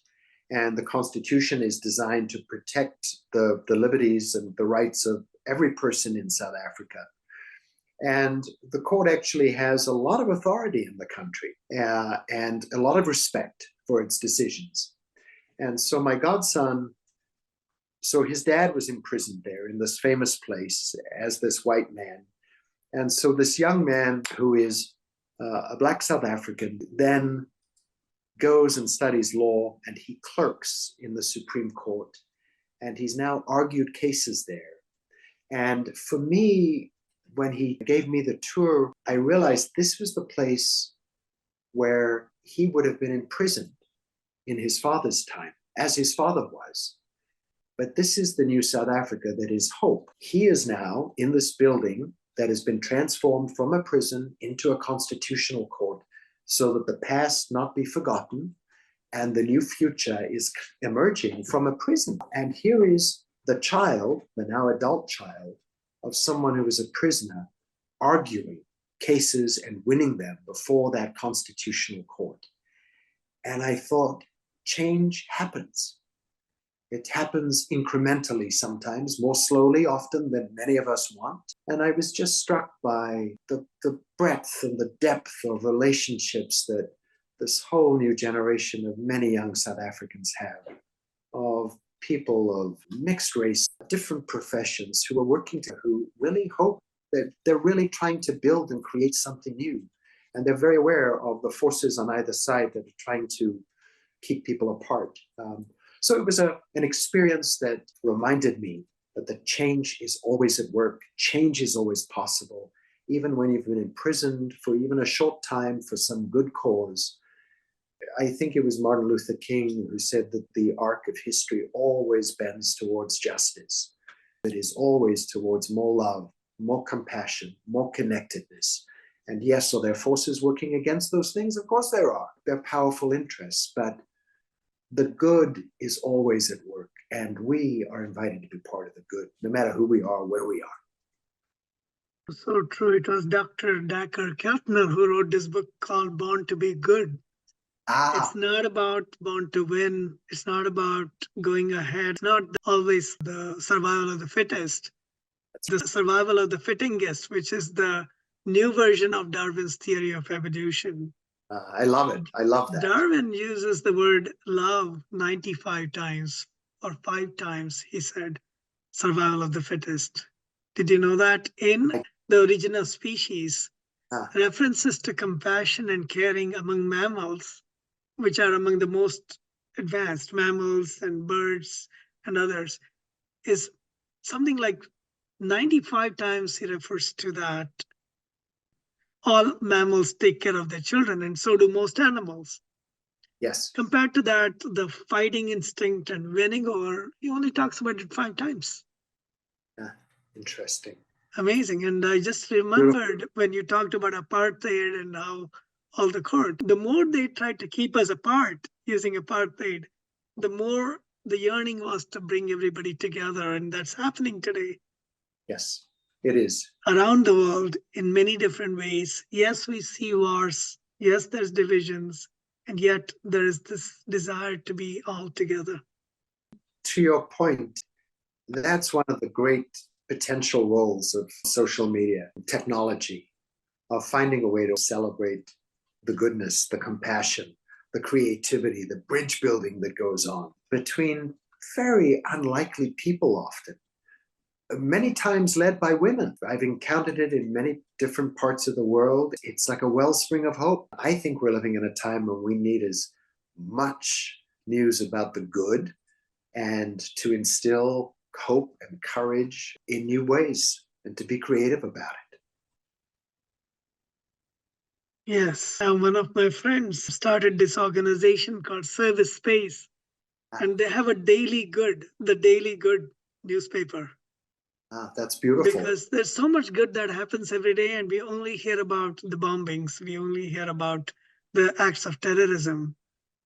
And the Constitution is designed to protect the liberties and the rights of every person in South Africa. And the court actually has a lot of authority in the country and a lot of respect for its decisions. And so my godson, so his dad was imprisoned there in this famous place as this white man. And so this young man who is a black South African then goes and studies law, and he clerks in the Supreme Court. And he's now argued cases there. And for me, when he gave me the tour, I realized this was the place where he would have been imprisoned in his father's time, as his father was. But this is the new South Africa that is hope. He is now in this building that has been transformed from a prison into a constitutional court so that the past not be forgotten and the new future is emerging from a prison. And here is the child, the now adult child, of someone who was a prisoner arguing cases and winning them before that constitutional court. And I thought, change happens. It happens incrementally sometimes, more slowly often than many of us want. And I was just struck by the breadth and the depth of relationships that this whole new generation of many young South Africans have, of people of mixed race, different professions who are working together, who really hope that they're really trying to build and create something new. And they're very aware of the forces on either side that are trying to keep people apart. So it was an experience that reminded me that the change is always at work. Change is always possible. Even when you've been imprisoned for even a short time for some good cause. I think it was Martin Luther King who said that the arc of history always bends towards justice. It is always towards more love, more compassion, more connectedness. And yes, so there are forces working against those things? Of course there are. They're powerful interests, but the good is always at work, and we are invited to be part of the good, no matter who we are, where we are. So true. It was Dr. Dacker Keltner who wrote this book called Born to be Good. It's not about born to win. It's not about going ahead. It's not always the survival of the fittest. The survival of the fittingest, which is the new version of Darwin's theory of evolution. I love it. I love that. Darwin uses the word love 95 times, or 5 times, he said, survival of the fittest. Did you know that? In the Origin of Species, references to compassion and caring among mammals, which are among the most advanced mammals and birds and others, is something like 95 times he refers to that. All mammals take care of their children, and so do most animals. Yes. Compared to that, the fighting instinct and winning over, he only talks about it 5 times. Interesting. Amazing. And I just remembered when you talked about apartheid and how all the court, the more they tried to keep us apart using apartheid, the more the yearning was to bring everybody together. And that's happening today. Yes, it is. Around the world in many different ways. Yes, we see wars. Yes, there's divisions. And yet there is this desire to be all together. To your point, that's one of the great potential roles of social media, technology, of finding a way to celebrate the goodness, the compassion, the creativity, the bridge building that goes on between very unlikely people often, many times led by women. I've encountered it in many different parts of the world. It's like a wellspring of hope. I think we're living in a time when we need as much news about the good and to instill hope and courage in new ways and to be creative about it. Yes. One of my friends started this organization called Service Space, and they have the Daily Good newspaper. That's beautiful. Because there's so much good that happens every day, and we only hear about the bombings. We only hear about the acts of terrorism.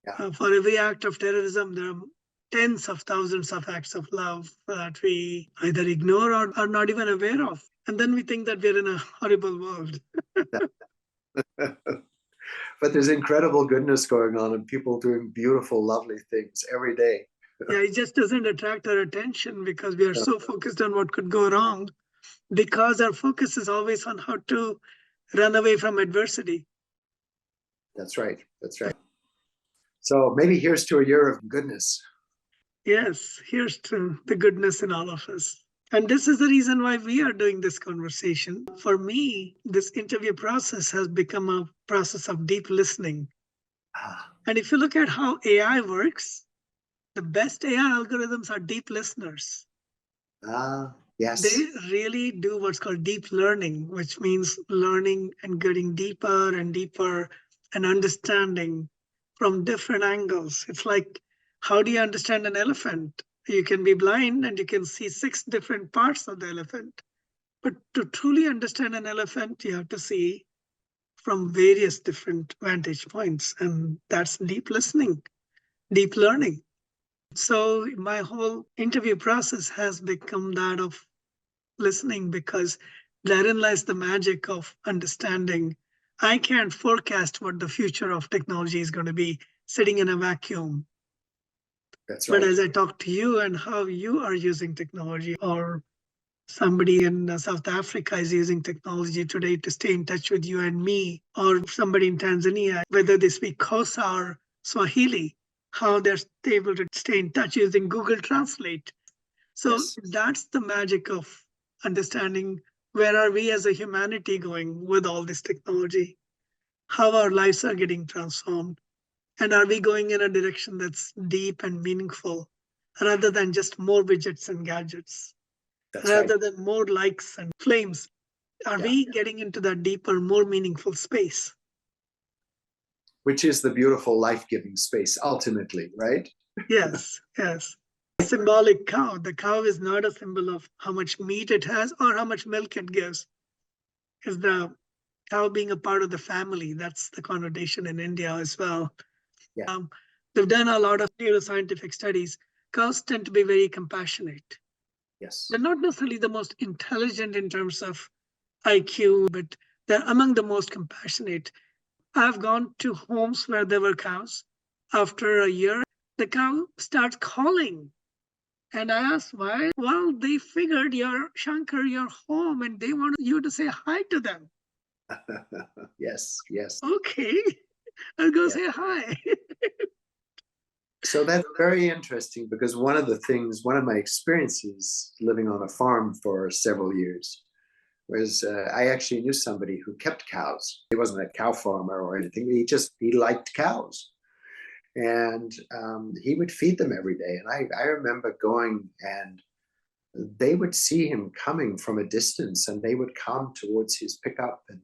Yeah. For every act of terrorism, there are tens of thousands of acts of love that we either ignore or are not even aware of. And then we think that we're in a horrible world. But there's incredible goodness going on and people doing beautiful, lovely things every day. Yeah, it just doesn't attract our attention because we are so focused on what could go wrong, because our focus is always on how to run away from adversity. That's right. That's right. So maybe here's to a year of goodness. Yes, here's to the goodness in all of us. And this is the reason why we are doing this conversation. For me, this interview process has become a process of deep listening. And if you look at how AI works, the best AI algorithms are deep listeners. Yes. They really do what's called deep learning, which means learning and getting deeper and deeper and understanding from different angles. It's like, how do you understand an elephant? You can be blind and you can see 6 different parts of the elephant. But to truly understand an elephant, you have to see from various different vantage points. And that's deep listening, deep learning. So my whole interview process has become that of listening, because therein lies the magic of understanding. I can't forecast what the future of technology is going to be sitting in a vacuum. That's But right. as I talk to you and how you are using technology, or somebody in South Africa is using technology today to stay in touch with you and me, or somebody in Tanzania, whether they speak Xhosa or Swahili, how they're able to stay in touch using Google Translate. So Yes. that's the magic of understanding where are we as a humanity going with all this technology, how our lives are getting transformed, and are we going in a direction that's deep and meaningful rather than just more widgets and gadgets, That's rather right. than more likes and flames. Are Yeah. we getting into that deeper, more meaningful space? Which is the beautiful life-giving space ultimately, right? Yes, yes. A symbolic cow. The cow is not a symbol of how much meat it has or how much milk it gives. It's the cow being a part of the family. That's the connotation in India as well. Yeah. They've done a lot of neuroscientific studies. Cows tend to be very compassionate. Yes. They're not necessarily the most intelligent in terms of IQ, but they're among the most compassionate. I've gone to homes where there were cows. After a year, the cow starts calling. And I asked why. Well, they figured you're Shankar, you're home, and they want you to say hi to them. Yes. Yes. Okay, I'll go Yeah. say hi. So that's very interesting because one of my experiences living on a farm for several years was I actually knew somebody who kept cows. He wasn't a cow farmer or anything. He liked cows, and he would feed them every day. And I remember going, and they would see him coming from a distance, and they would come towards his pickup, and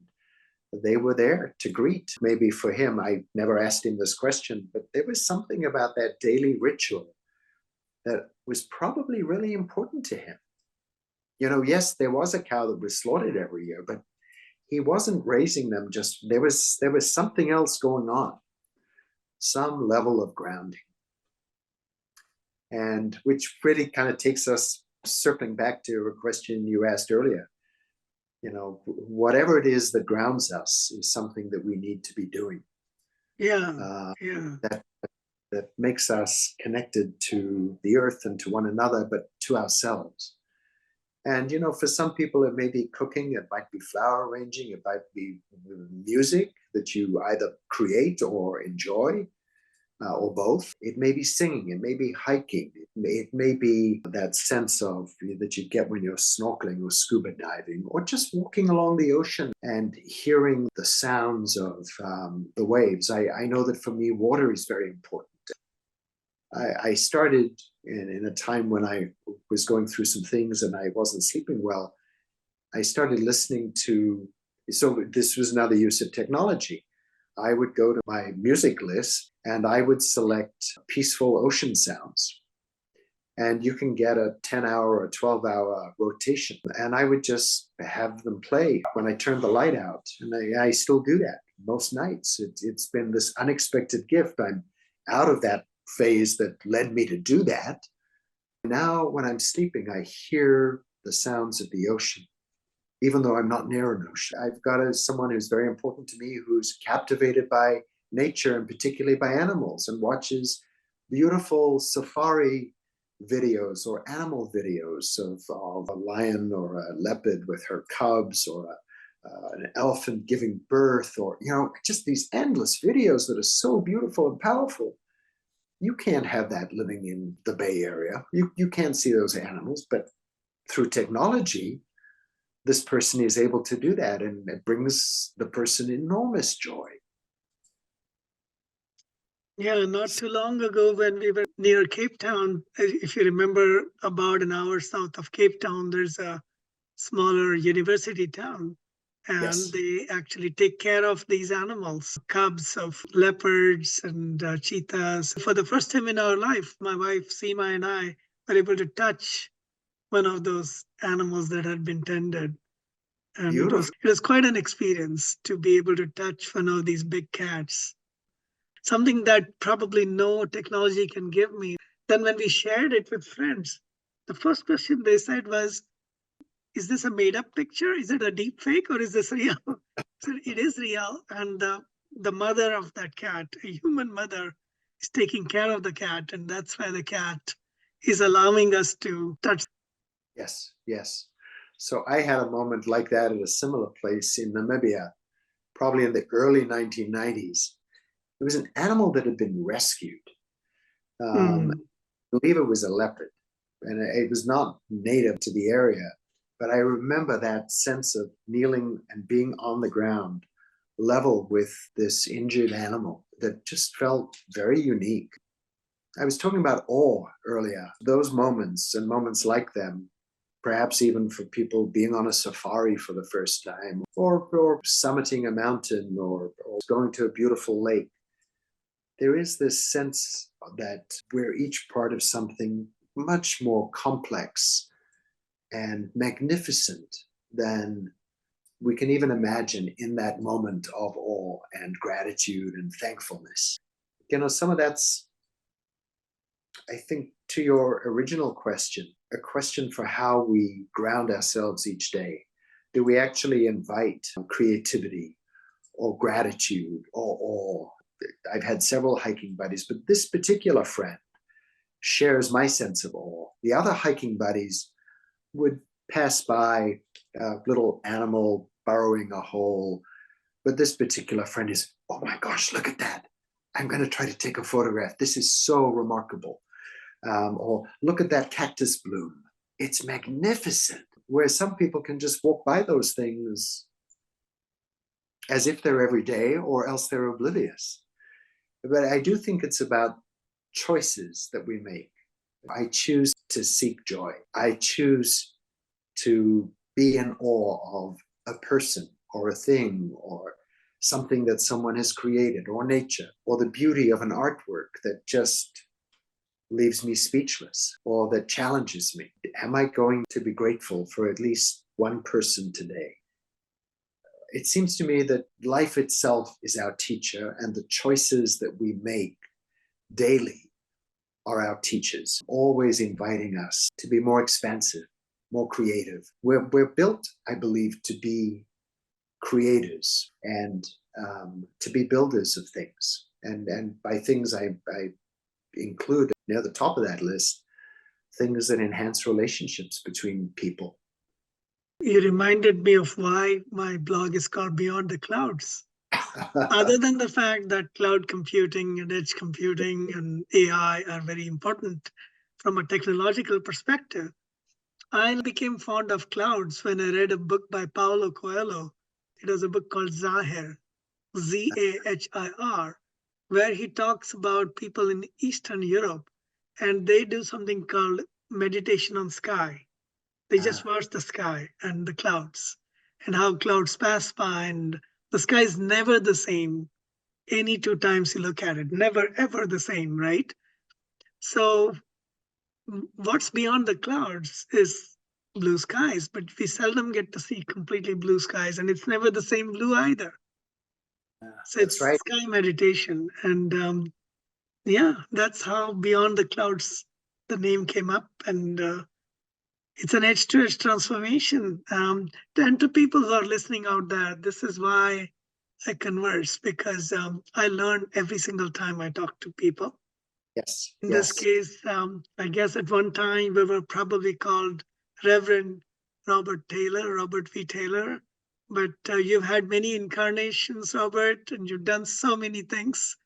they were there to greet. Maybe for him, I never asked him this question, but there was something about that daily ritual that was probably really important to him. You know, yes, there was a cow that was slaughtered every year, but he wasn't raising them just, there was something else going on, some level of grounding. And which really kind of takes us circling back to a question you asked earlier. You know, whatever it is that grounds us is something that we need to be doing. Yeah, yeah. That makes us connected to the earth and to one another, but to ourselves. And, you know, for some people, it may be cooking, it might be flower arranging, it might be music that you either create or enjoy. or both. It may be singing, it may be hiking, it may be that sense of that you get when you're snorkeling or scuba diving, or just walking along the ocean and hearing the sounds of the waves. I know that for me, water is very important. I started in a time when I was going through some things and I wasn't sleeping well. I started listening to, so this was another use of technology. I would go to my music list and I would select peaceful ocean sounds. And you can get a 10-hour or 12-hour rotation. And I would just have them play when I turned the light out. And I still do that most nights. It's been this unexpected gift. I'm out of that phase that led me to do that. Now, when I'm sleeping, I hear the sounds of the ocean, even though I'm not near an ocean. I've got someone who's very important to me who's captivated by nature and particularly by animals and watches beautiful safari videos or animal videos of a lion or a leopard with her cubs, or an elephant giving birth, or just these endless videos that are so beautiful and powerful. You can't have that living in the Bay Area. You can't see those animals, but through technology, this person is able to do that, and it brings the person enormous joy. Yeah, not too long ago when we were near Cape Town, if you remember, about an hour south of Cape Town, there's a smaller university town. And Yes. they actually take care of these animals, cubs of leopards and cheetahs. For the first time in our life, my wife Seema and I were able to touch one of those animals that had been tended. And Beautiful. it was quite an experience to be able to touch one of these big cats, something that probably no technology can give me. Then when we shared it with friends, the first question they said was, is this a made up picture? Is it a deep fake or is this real? So it is real. And the mother of that cat, a human mother, is taking care of the cat. And that's why the cat is allowing us to touch. Yes, yes. So I had a moment like that at a similar place in Namibia, probably in the early 1990s. It was an animal that had been rescued. I believe it was a leopard, and it was not native to the area. But I remember that sense of kneeling and being on the ground, level with this injured animal, that just felt very unique. I was talking about awe earlier. Those moments and moments like them, perhaps even for people being on a safari for the first time, or summiting a mountain, or going to a beautiful lake. There is this sense that we're each part of something much more complex and magnificent than we can even imagine in that moment of awe and gratitude and thankfulness. Some of that's, I think, to your original question, a question for how we ground ourselves each day. Do we actually invite creativity or gratitude or awe? I've had several hiking buddies, but this particular friend shares my sense of awe. The other hiking buddies would pass by a little animal burrowing a hole, but this particular friend is, oh my gosh, look at that. I'm going to try to take a photograph. This is so remarkable. Or look at that cactus bloom. It's magnificent. Where some people can just walk by those things as if they're every day, or else they're oblivious. But I do think it's about choices that we make. I choose to seek joy. I choose to be in awe of a person or a thing or something that someone has created, or nature, or the beauty of an artwork that just leaves me speechless or that challenges me. Am I going to be grateful for at least one person today? It seems to me that life itself is our teacher, and the choices that we make daily are our teachers, always inviting us to be more expansive, more creative. We're built, I believe, to be creators and to be builders of things. And by things, I include near the top of that list things that enhance relationships between people. You reminded me of why my blog is called Beyond the Clouds. Other than the fact that cloud computing and edge computing and AI are very important from a technological perspective, I became fond of clouds when I read a book by Paulo Coelho. It was a book called Zahir, Zahir, where he talks about people in Eastern Europe and they do something called meditation on sky. They just watch the sky and the clouds and how clouds pass by, and the sky is never the same any two times you look at it, never ever the same, right? So what's beyond the clouds is blue skies, but we seldom get to see completely blue skies, and it's never the same blue either. So That's it's right. sky meditation. And yeah, that's how Beyond the Clouds the name came up. And it's an edge to edge transformation. And to people who are listening out there, this is why I converse, because I learn every single time I talk to people. Yes. In this Yes. case, I guess at one time we were probably called Reverend Robert V. Taylor. But you've had many incarnations, Robert, and you've done so many things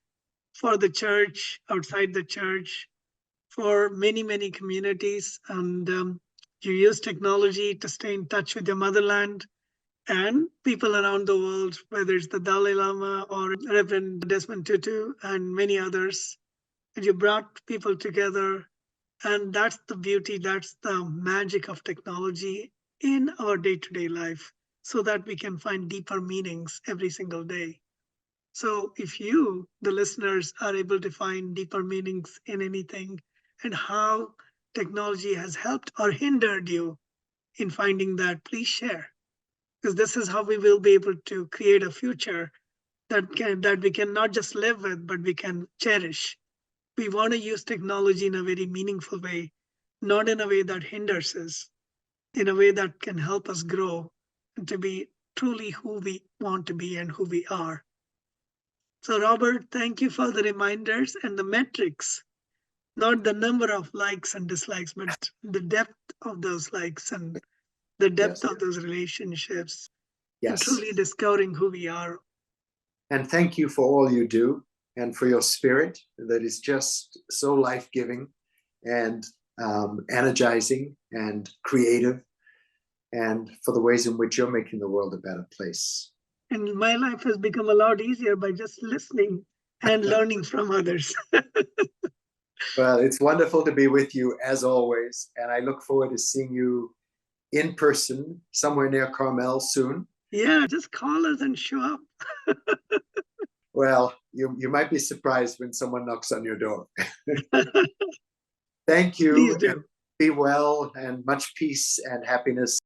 for the church, outside the church, for many, many communities. And you use technology to stay in touch with your motherland and people around the world, whether it's the Dalai Lama or Reverend Desmond Tutu and many others. And you brought people together. And that's the beauty, that's the magic of technology in our day to day life, so that we can find deeper meanings every single day. So if you, the listeners, are able to find deeper meanings in anything and how technology has helped or hindered you in finding that, please share. Because this is how we will be able to create a future that we can not just live with, but we can cherish. We want to use technology in a very meaningful way, not in a way that hinders us, in a way that can help us grow and to be truly who we want to be and who we are. So, Robert, thank you for the reminders and the metrics, not the number of likes and dislikes, but the depth of those likes and the depth Yes. of those relationships, and Yes. truly discovering who we are. And thank you for all you do and for your spirit that is just so life-giving and energizing and creative, and for the ways in which you're making the world a better place. And my life has become a lot easier by just listening and learning from others. Well, it's wonderful to be with you as always, and I look forward to seeing you in person somewhere near Carmel soon. Yeah, just call us and show up. Well, you might be surprised when someone knocks on your door. Thank Please you, and do. be well, and much peace and happiness